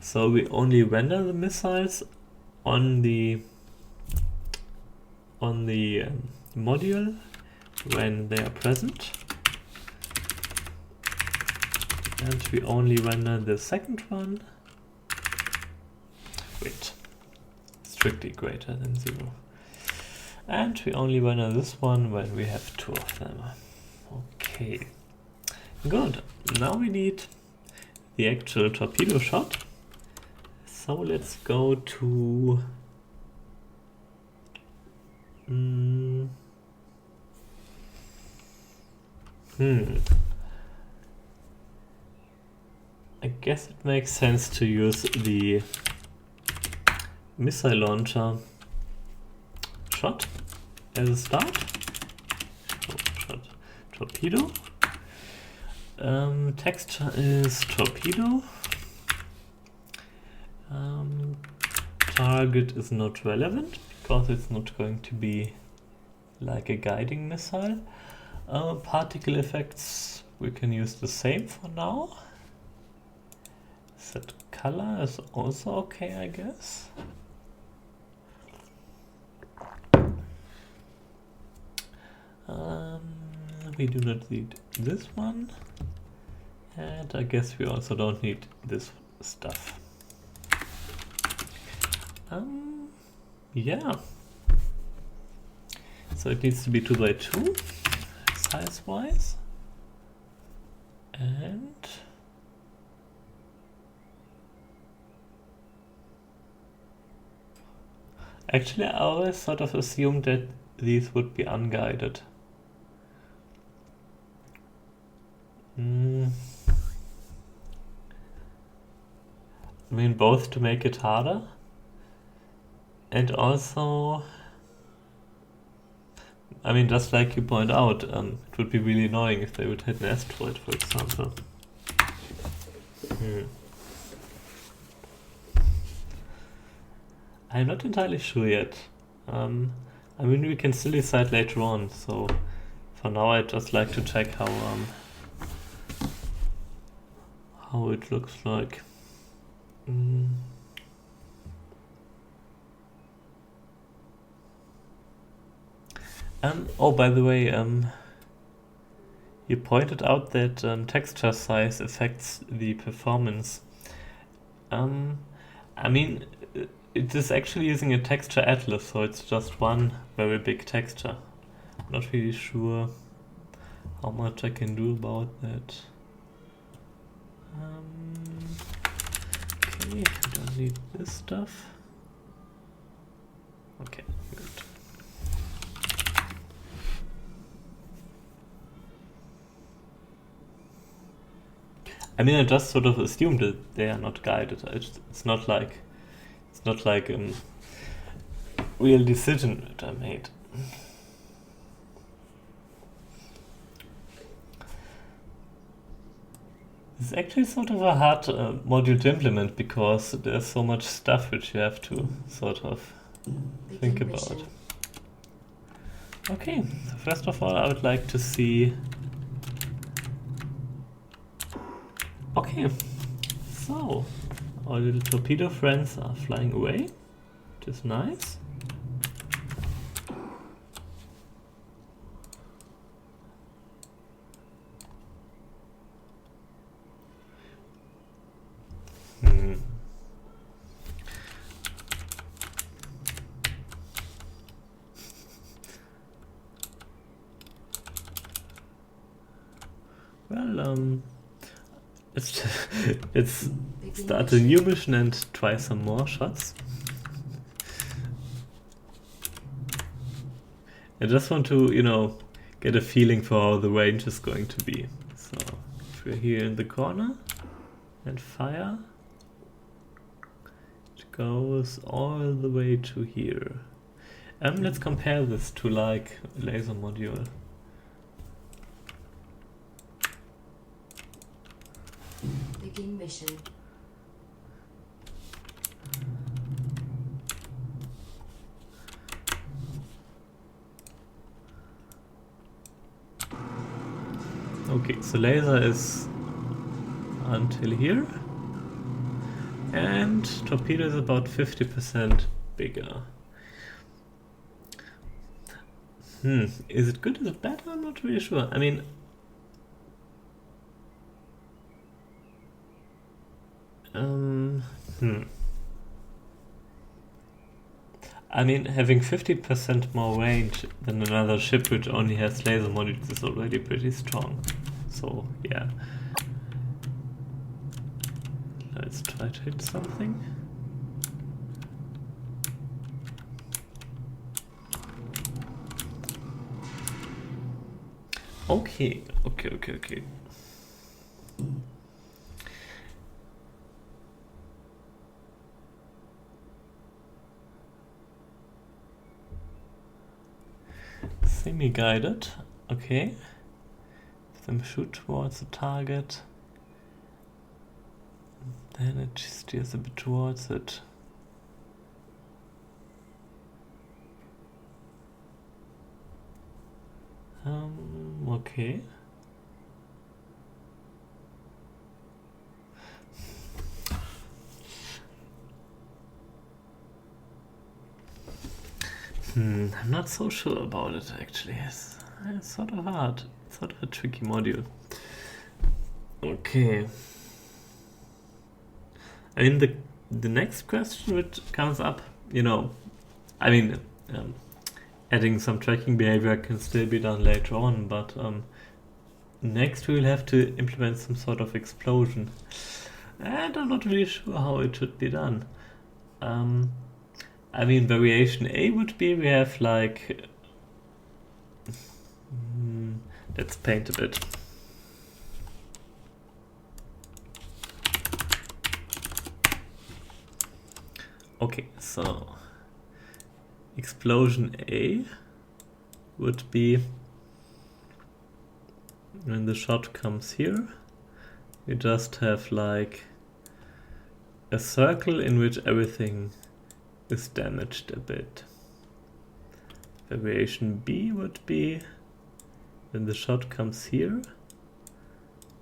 A: so we render the missiles on the module when they are present. And we only render the second one, strictly greater than 0. And we only render this one when we have 2 of them. Okay, good. Now we need the actual torpedo shot. So let's go to I guess it makes sense to use the missile launcher shot as a start. Shot torpedo. Texture is torpedo. Target is not relevant because it's not going to be like a guiding missile. Particle effects, we can use the same for now. Set color is also okay, I guess. We do not need this one, and I guess we also don't need this stuff. Yeah. So it needs to be 2 by 2 size-wise, and actually I always sort of assumed that these would be unguided. I mean, both to make it harder, and also, I mean, just like you point out, it would be really annoying if they would hit an asteroid, for example. I'm not entirely sure yet. I mean, we can still decide later on, so for now I'd just like to check how it looks like. Oh, by the way, you pointed out that texture size affects the performance. I mean, it is actually using a texture atlas, so it's just one very big texture. I'm not really sure how much I can do about that. Okay, I don't need this stuff. Okay, good. I mean, I just sort of assumed that they are not guided. It's not like real decision that I made. It's actually sort of a hard module to implement because there's so much stuff which you have to sort of think about. Okay, so first of all I would like to see... Okay, so our little torpedo friends are flying away, which is nice. Well, let's start a new mission and try some more shots. I just want to, you know, get a feeling for how the range is going to be. So if we're here in the corner and fire, it goes all the way to here. Let's compare this to like a laser module.
B: Begin mission.
A: Okay, so laser is until here, and torpedo is about 50% bigger. Is it good? Is it bad? I'm not really sure. I mean, I mean, having 50% more range than another ship which only has laser modules is already pretty strong. So, yeah. Let's try to hit something. Okay. Semi-guided, okay. Let them shoot towards the target. Then it steers a bit towards it. Okay. I'm not so sure about it actually. It's sort of hard. It's sort of a tricky module. Okay. I mean, the next question which comes up, you know, I mean, adding some tracking behavior can still be done later on, but next we'll have to implement some sort of explosion. And I'm not really sure how it should be done. I mean, variation A would be we have like... let's paint a bit. Okay, so explosion A would be when the shot comes here, we just have like a circle in which everything is damaged a bit. Variation B would be when the shot comes here,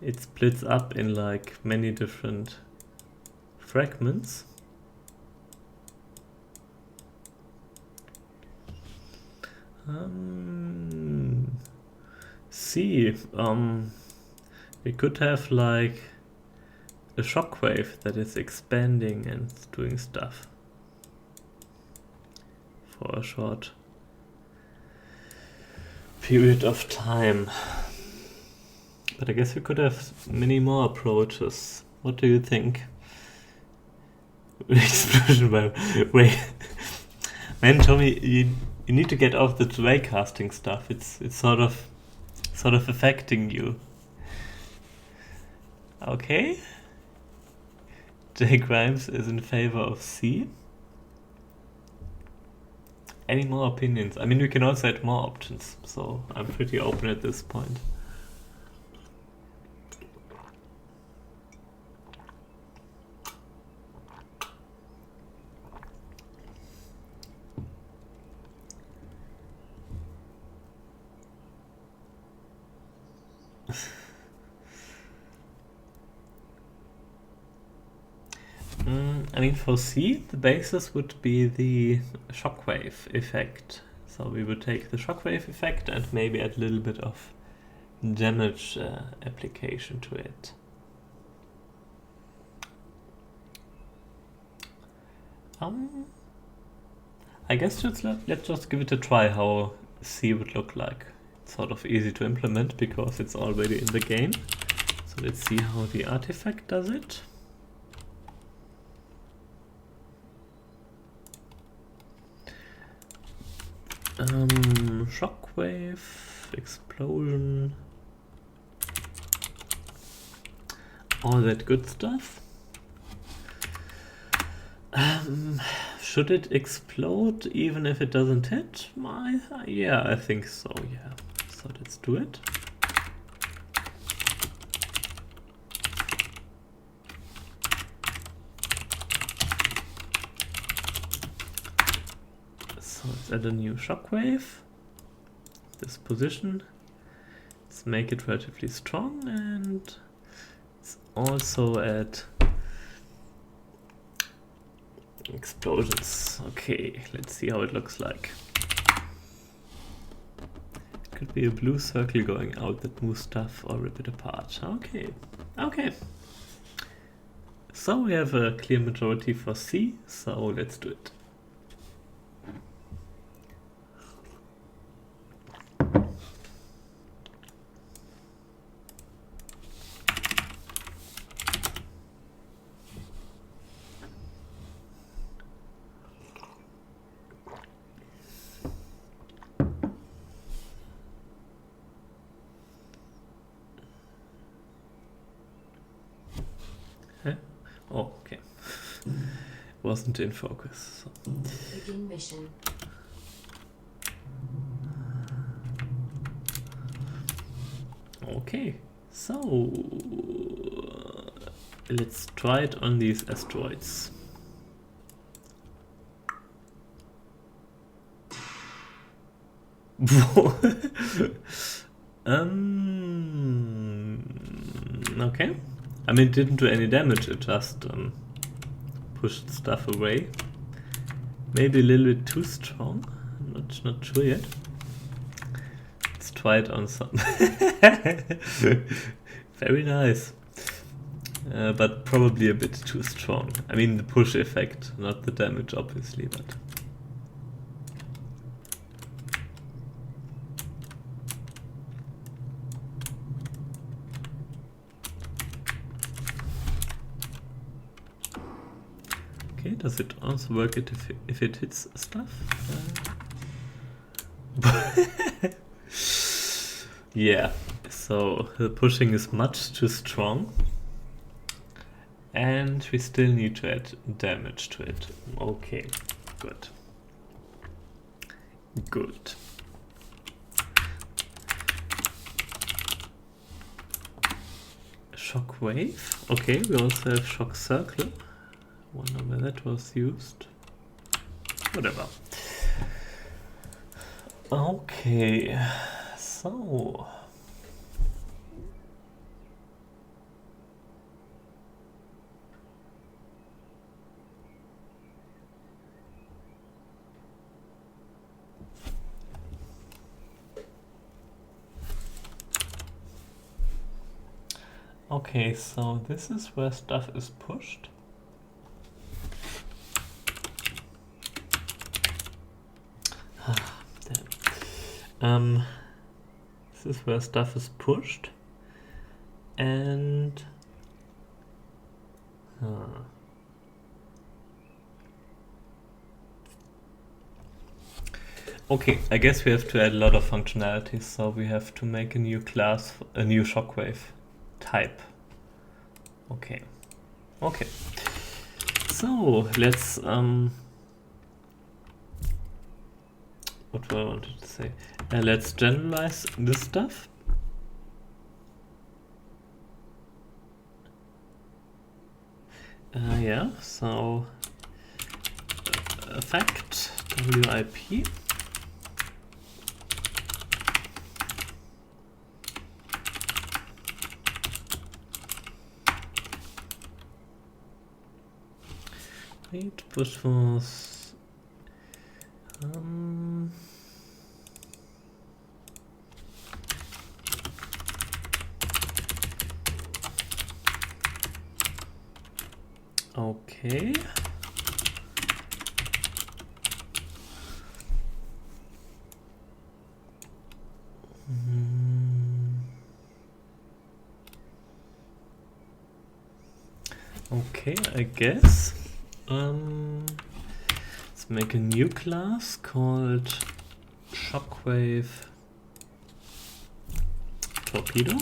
A: it splits up in like many different fragments. C, we could have like a shockwave that is expanding and doing stuff for a short period of time. But I guess we could have many more approaches. What do you think? Explosion by wait. Man told me you need to get off the raycasting stuff. It's sort of affecting you. Okay. J Grimes is in favor of C. Any more opinions? I mean, we can also add more options, so I'm pretty open at this point. I mean, for C, the basis would be the shockwave effect. So we would take the shockwave effect and maybe add a little bit of damage application to it. I guess let's just give it a try how C would look like. It's sort of easy to implement because it's already in the game. So let's see how the artifact does it. Shockwave, explosion, all that good stuff. Should it explode even if it doesn't hit? Yeah, I think so, yeah. So let's do it. So let's add a new shockwave. This position. Let's make it relatively strong, and let's also add explosions. Okay, let's see how it looks like. It could be a blue circle going out that moves stuff or rip it apart. Okay. So we have a clear majority for C, so let's do it. Oh, okay. Wasn't in focus. So.
B: Begin mission.
A: Okay, so let's try it on these asteroids. Okay. I mean, it didn't do any damage, it just pushed stuff away. Maybe a little bit too strong, I'm not sure yet. Let's try it on some. Very nice. But probably a bit too strong. I mean, the push effect, not the damage, obviously, but... Okay, does it also work if it hits stuff? Yeah, so the pushing is much too strong. And we still need to add damage to it. Okay, good. Good. Shockwave. Okay, we also have shock circle. Wonder where that was used. Whatever. Okay, so... Okay, so this is where stuff is pushed. This is where stuff is pushed. and okay, I guess we have to add a lot of functionalities, so we have to make a new class, a new shockwave type. Okay. Okay. So let's what do I wanted to say? Let's generalize this stuff. Yeah, so effect WIP. Wait, push was okay. Okay, I guess. Let's make a new class called Shockwave Torpedo,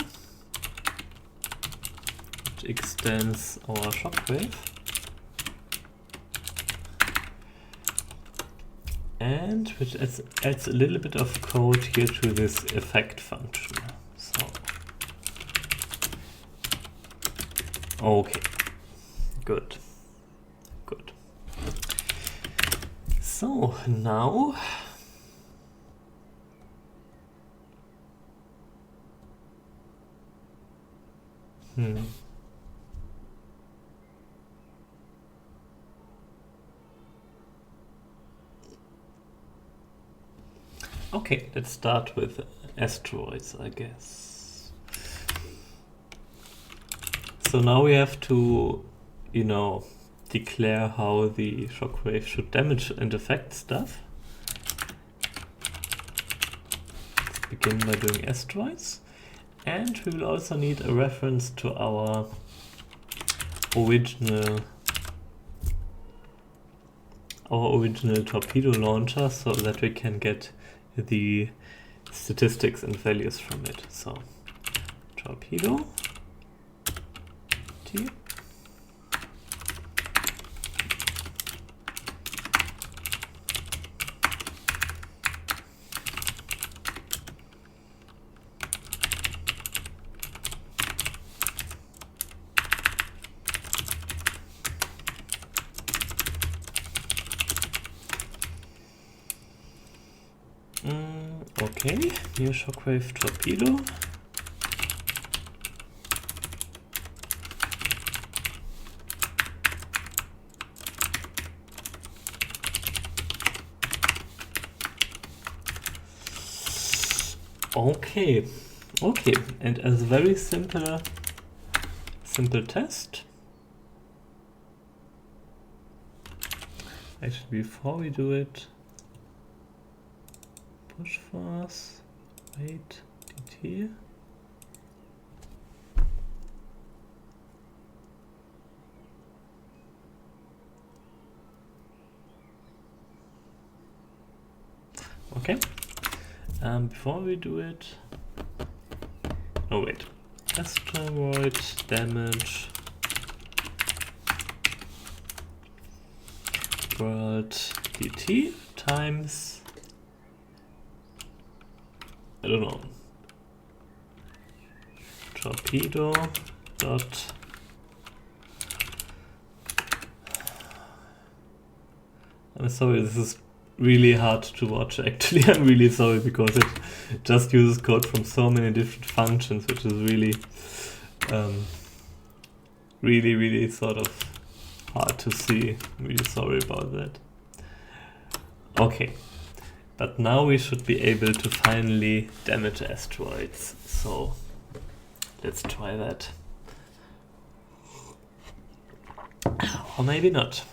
A: which extends our shockwave. And which adds a little bit of code here to this effect function. So, okay, good, good. So now, okay, let's start with asteroids, I guess. So now we have to, you know, declare how the shockwave should damage and affect stuff. Let's begin by doing asteroids. And we will also need a reference to our original torpedo launcher so that we can get the statistics and values from it. So torpedo T. Okay, new shockwave torpedo. Okay, okay, and as a very simple test, actually before we do it, push force, wait, dt. Okay, before we do it, oh wait, asteroid damage world dt times, I don't know, torpedo dot I'm sorry, this is really hard to watch actually. I'm really sorry because it just uses code from so many different functions, which is really really sort of hard to see. I'm really sorry about that. Okay. But now we should be able to finally damage asteroids. So let's try that. Or maybe not.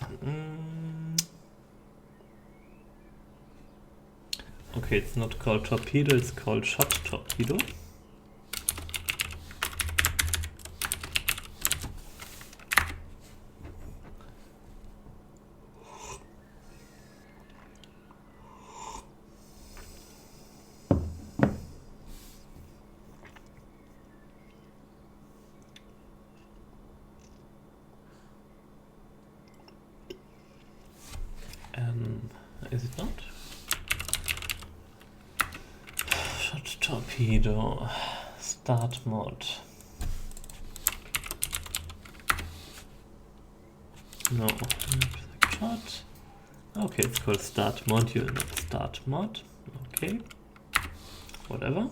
A: Okay, it's not called torpedo, it's called shot torpedo. is it not? Shot torpedo, start mod. No, shot. Okay, it's called start module, not start mod. Okay, whatever.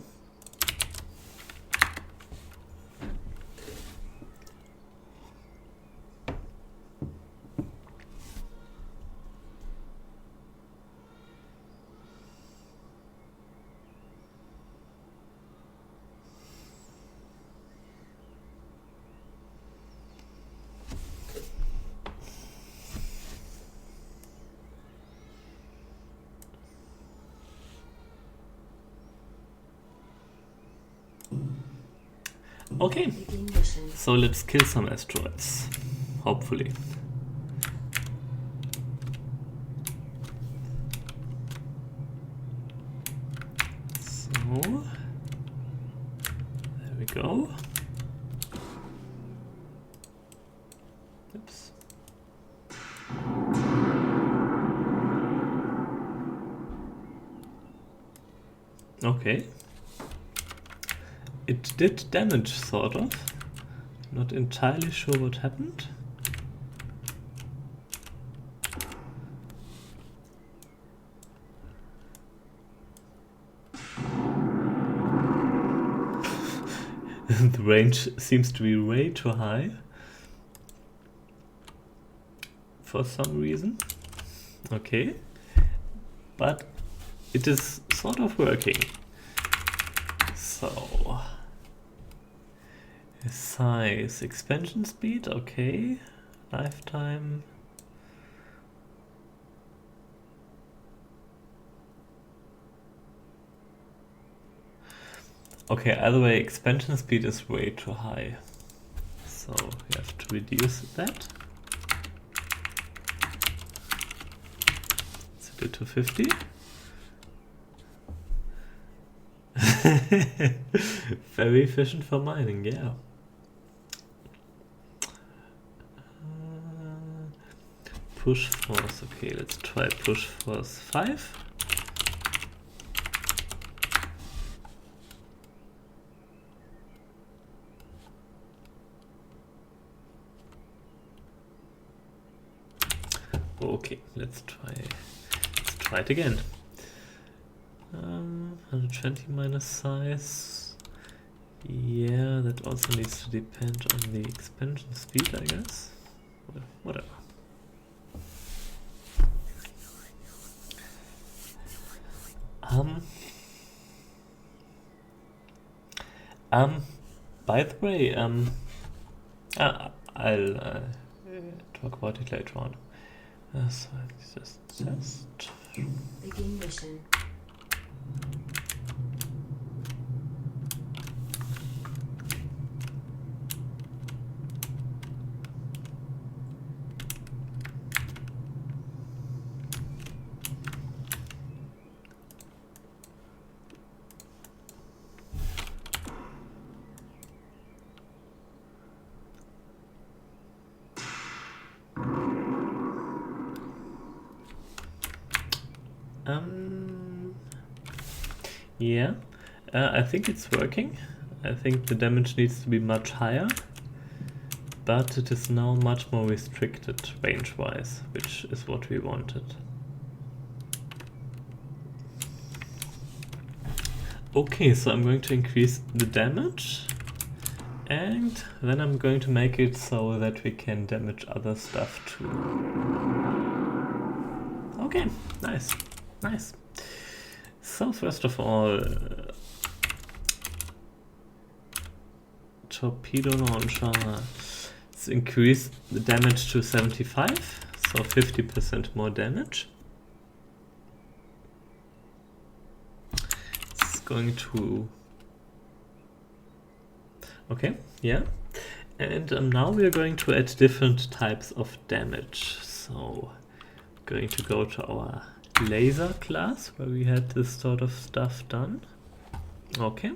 A: Okay,
B: Begin mission.
A: so let's kill some asteroids, hopefully. So, there we go. Oops. Okay. It did damage, sort of. Not entirely sure what happened. The range seems to be way too high. For some reason. Okay. But it is sort of working. So... size, expansion speed, okay. Lifetime. Okay, either way, expansion speed is way too high. So we have to reduce that. Set it to 50. Very efficient for mining, yeah. Push force, okay, let's try push force 5. Okay, let's try it again. 120 minus size. Yeah, that also needs to depend on the expansion speed, I guess. Well, whatever. By the way, I'll talk about it later on. So just test.
B: Begin mission.
A: Yeah, I think it's working. I think the damage needs to be much higher, but it is now much more restricted range-wise, which is what we wanted. Okay, so I'm going to increase the damage, and then I'm going to make it so that we can damage other stuff too. Okay, nice, nice. So first of all, torpedo launcher, let's increase the damage to 75, so 50% more damage. It's going to... okay, yeah. And now we are going to add different types of damage. So, going to go to our laser class where we had this sort of stuff done. Okay.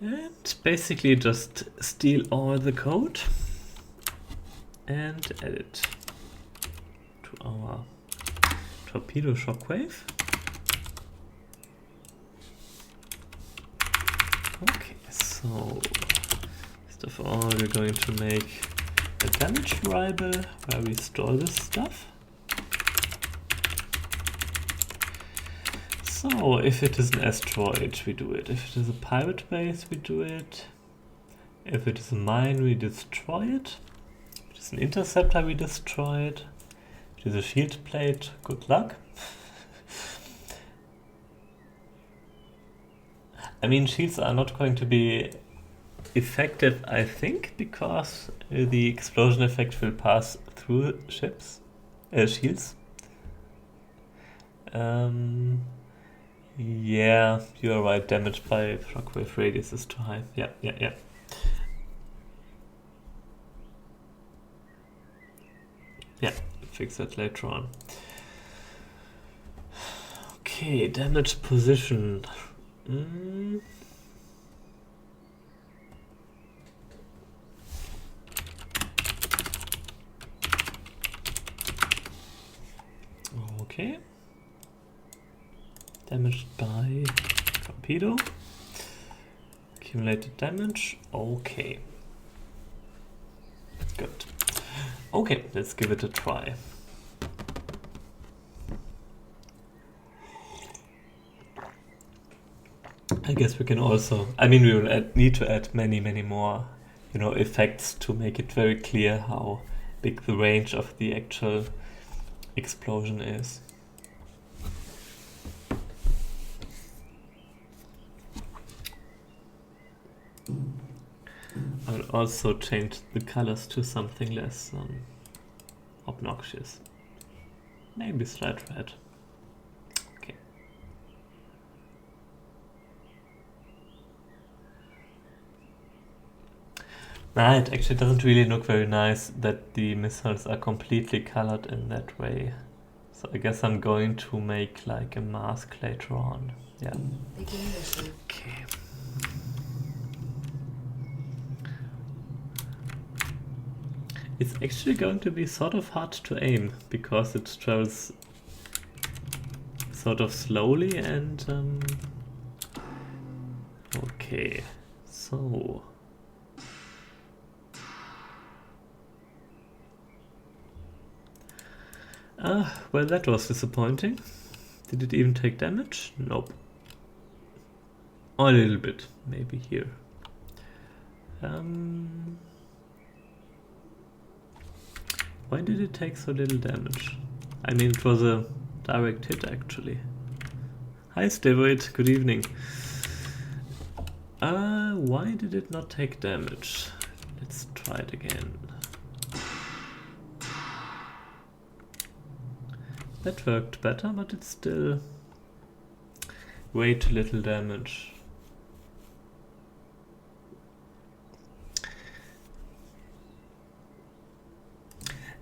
A: And basically just steal all the code and add it to our torpedo shockwave. Okay, so first of all we're going to make a damage variable where we store this stuff. So if it is an asteroid, we do it. If it is a pirate base, we do it. If it is a mine, we destroy it. If it is an interceptor, we destroy it. If it is a shield plate, good luck. I mean, shields are not going to be effective, I think, because the explosion effect will pass through shields. Yeah, you are right. Damage by shockwave radius is too high. Yeah. Yeah, fix that later on. Okay, damage position. Okay. Damaged by torpedo. Accumulated damage. Okay. Good. Okay, let's give it a try. I guess we can also, I mean, we will need to add many more, effects to make it very clear how big the range of the actual explosion is. I'll also change the colors to something less obnoxious. Maybe slight red. Okay. Nah, it actually doesn't really look very nice that the missiles are completely colored in that way. So I guess I'm going to make like a mask later on. Yeah.
B: Begin mission.
A: Okay. It's actually going to be sort of hard to aim because it travels sort of slowly and okay, so well, that was disappointing. Did it even take damage? Nope. A little bit, maybe here. Why did it take so little damage? I mean, it was a direct hit, actually. Hi, Stevoid. Good evening. Why did it not take damage? Let's try it again. That worked better, but it's still way too little damage.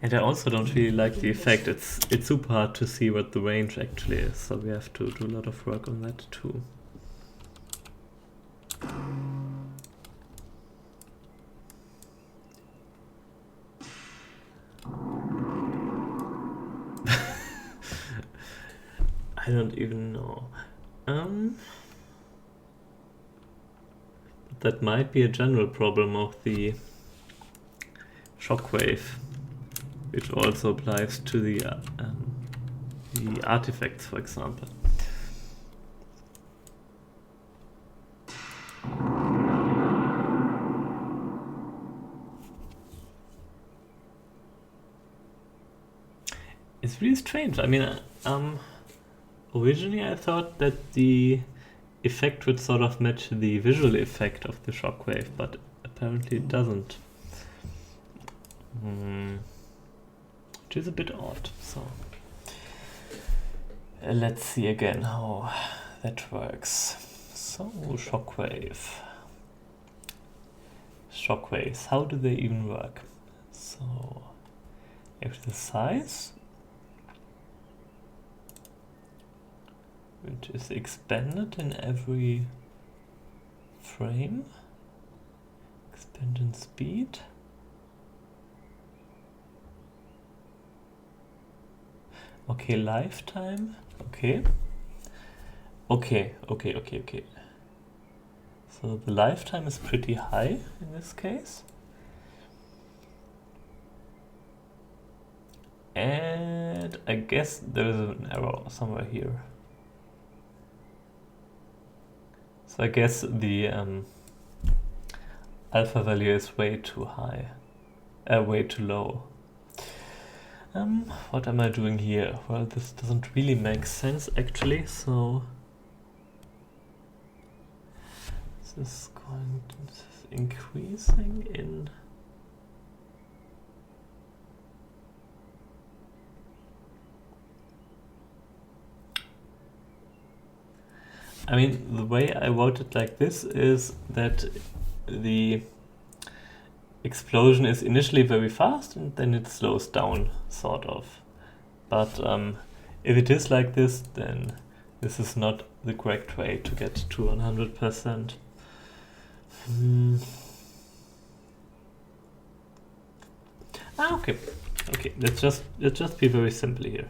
A: And I also don't really like the effect. It's super hard to see what the range actually is, so we have to do a lot of work on that too. I don't even know. That might be a general problem of the shockwave, which also applies to the artifacts, for example. It's really strange. I mean, originally I thought that the effect would sort of match the visual effect of the shockwave, but apparently it doesn't. Which is a bit odd. So let's see again how that works. So shockwaves, how do they even work? So if the size, which is expanded in every frame, expand in speed. Okay, lifetime. Okay. Okay. So the lifetime is pretty high in this case. And I guess there's an error somewhere here. So I guess the alpha value is way too high, way too low. What am I doing here? Well, this doesn't really make sense actually, so this is increasing in. I mean, the way I wrote it like this is that the explosion is initially very fast and then it slows down, sort of. But if it is like this, then this is not the correct way to get to 100%. Okay. Okay, let's just be very simple here.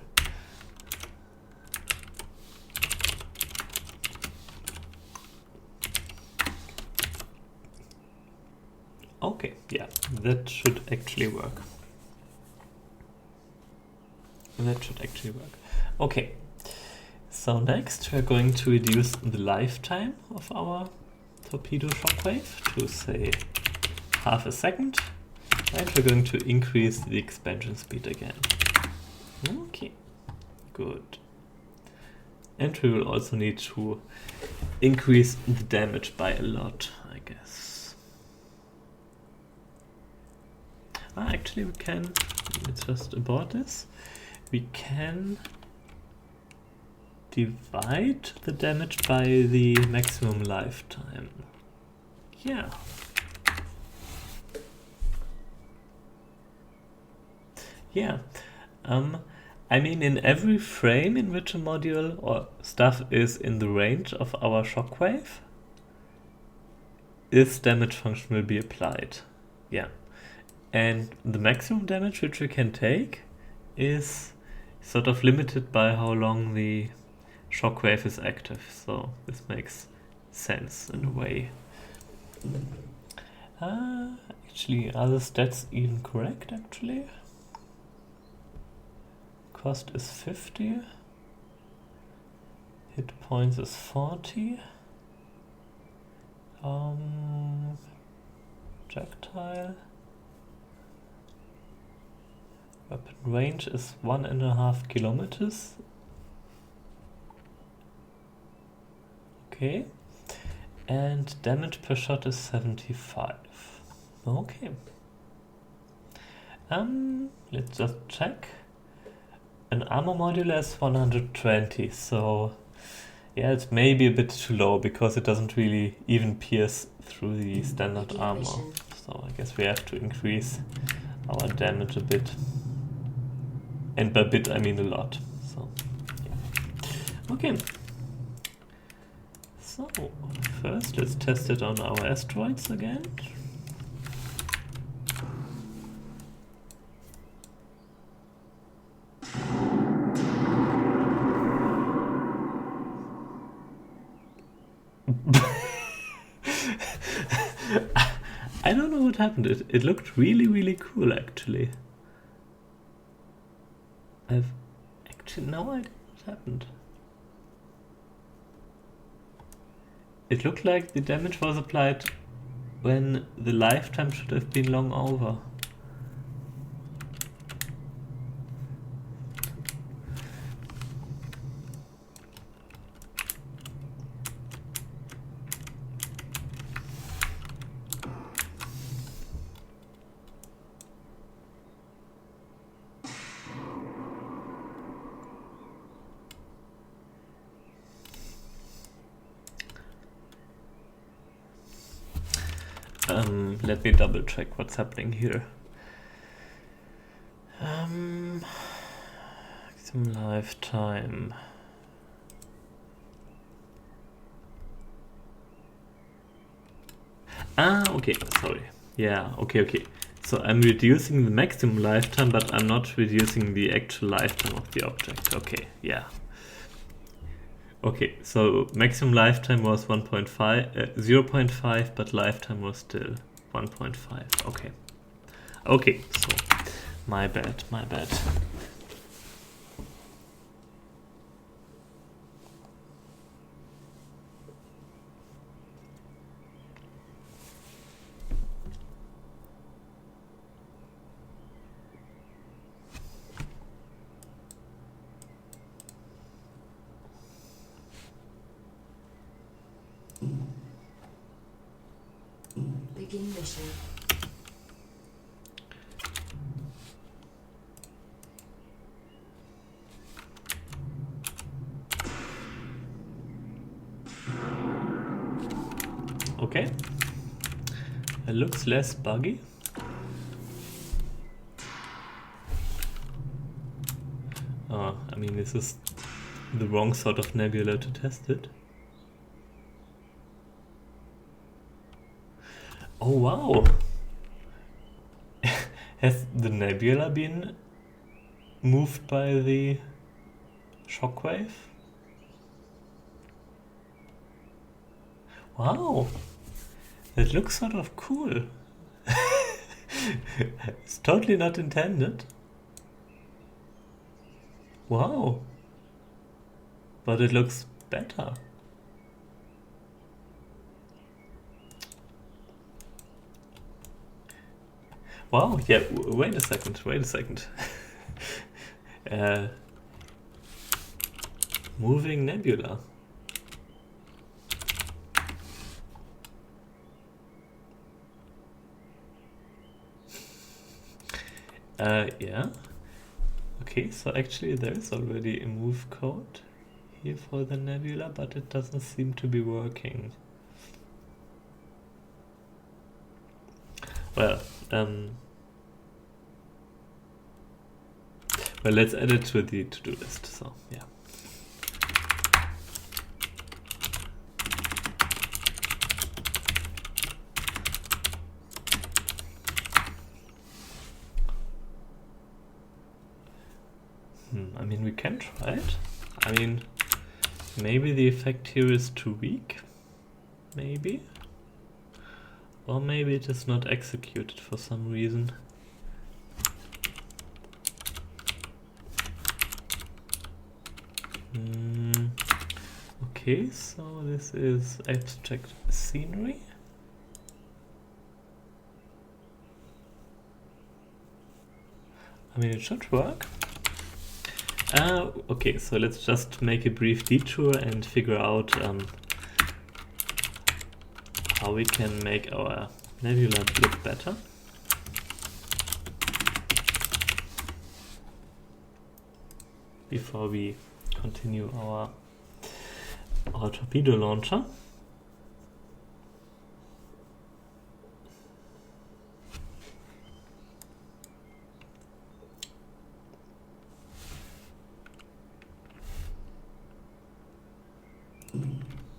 A: Okay, yeah, that should actually work. That should actually work. Okay, so next we're going to reduce the lifetime of our torpedo shockwave to, say, half a second. And we're going to increase the expansion speed again. Okay, good. And we will also need to increase the damage by a lot, I guess. Actually, we can, let's just abort this. We can divide the damage by the maximum lifetime. Yeah. Yeah. I mean, in every frame in which a module or stuff is in the range of our shockwave, this damage function will be applied. Yeah. And the maximum damage which we can take is sort of limited by how long the shockwave is active. So this makes sense in a way. Actually, are the stats even correct, actually? Cost is 50. Hit points is 40. Projectile. Weapon range is 1.5 kilometers. Okay. And damage per shot is 75. Okay. Let's just check. An armor module is 120, so yeah, it's maybe a bit too low because it doesn't really even pierce through the standard armor. So I guess we have to increase our damage a bit. And by bit I mean a lot. So yeah. Okay. So first let's test it on our asteroids again. I don't know what happened. It looked really cool actually. I've actually no idea what happened. It looked like the damage was applied when the lifetime should have been long over. Let me double check what's happening here. Maximum lifetime. Okay, sorry. Yeah, okay. So I'm reducing the maximum lifetime, but I'm not reducing the actual lifetime of the object. Okay, yeah. Okay, so maximum lifetime was 0.5, but lifetime was still 1.5. Okay. Okay, so my bad.
B: Begin mission.
A: Okay. It looks less buggy. I mean, this is the wrong sort of nebula to test it. Oh wow! Has the nebula been moved by the shockwave? Wow! That looks sort of cool. It's totally not intended. Wow! But it looks better. Wow, yeah, wait a second. Moving nebula. Yeah. Okay, so actually there is already a move code here for the nebula, but it doesn't seem to be working. Well, let's add it to the to-do list, so yeah. I mean, we can try it. I mean, maybe the effect here is too weak. Maybe. Or maybe it is not executed for some reason. Okay, so this is abstract scenery. I mean, it should work. Okay, so let's just make a brief detour and figure out how we can make our nebula look better. Before we continue our torpedo launcher.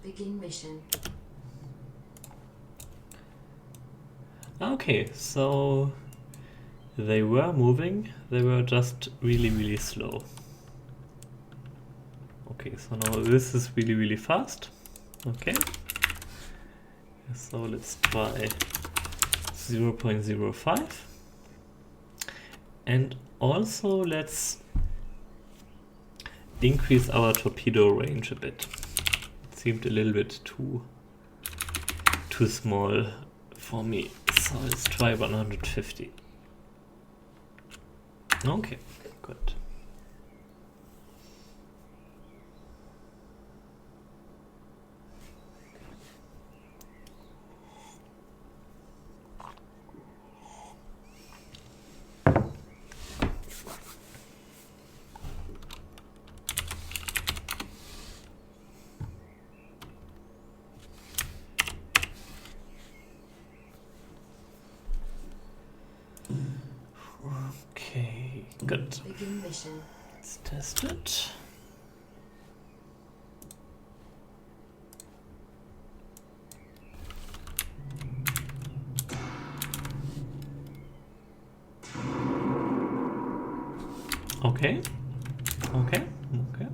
B: Begin mission.
A: Okay, so they were moving, they were just really slow. Okay, so now this is really fast. Okay, so let's try 0.05, and also let's increase our torpedo range a bit. It seemed a little bit too small for me, so let's try 150. Okay, good. Okay, good.
B: Begin mission.
A: Let's test it. Okay. Okay. Okay.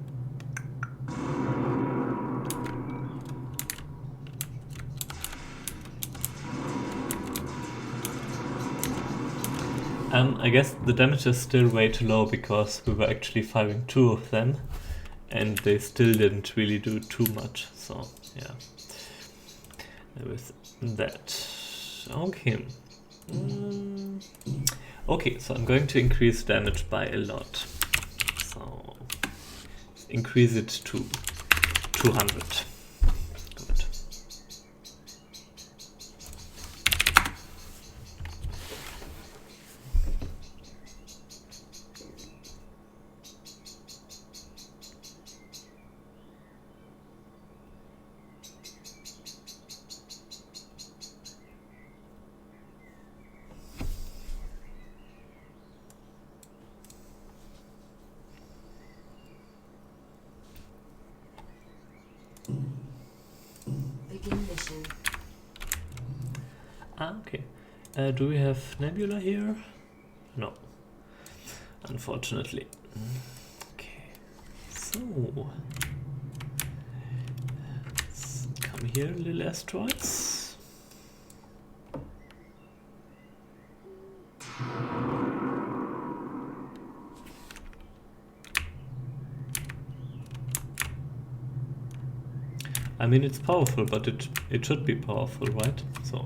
A: I guess the damage is still way too low because we were actually firing 2 of them and they still didn't really do too much, so yeah. There was that. Okay. Okay, so I'm going to increase damage by a lot. So increase it to 200. Good.
B: Begin mission.
A: Okay. Do we have Nebula here? No. Unfortunately. Okay. So let's come here, little asteroids. I mean, it's powerful, but it should be powerful, right? So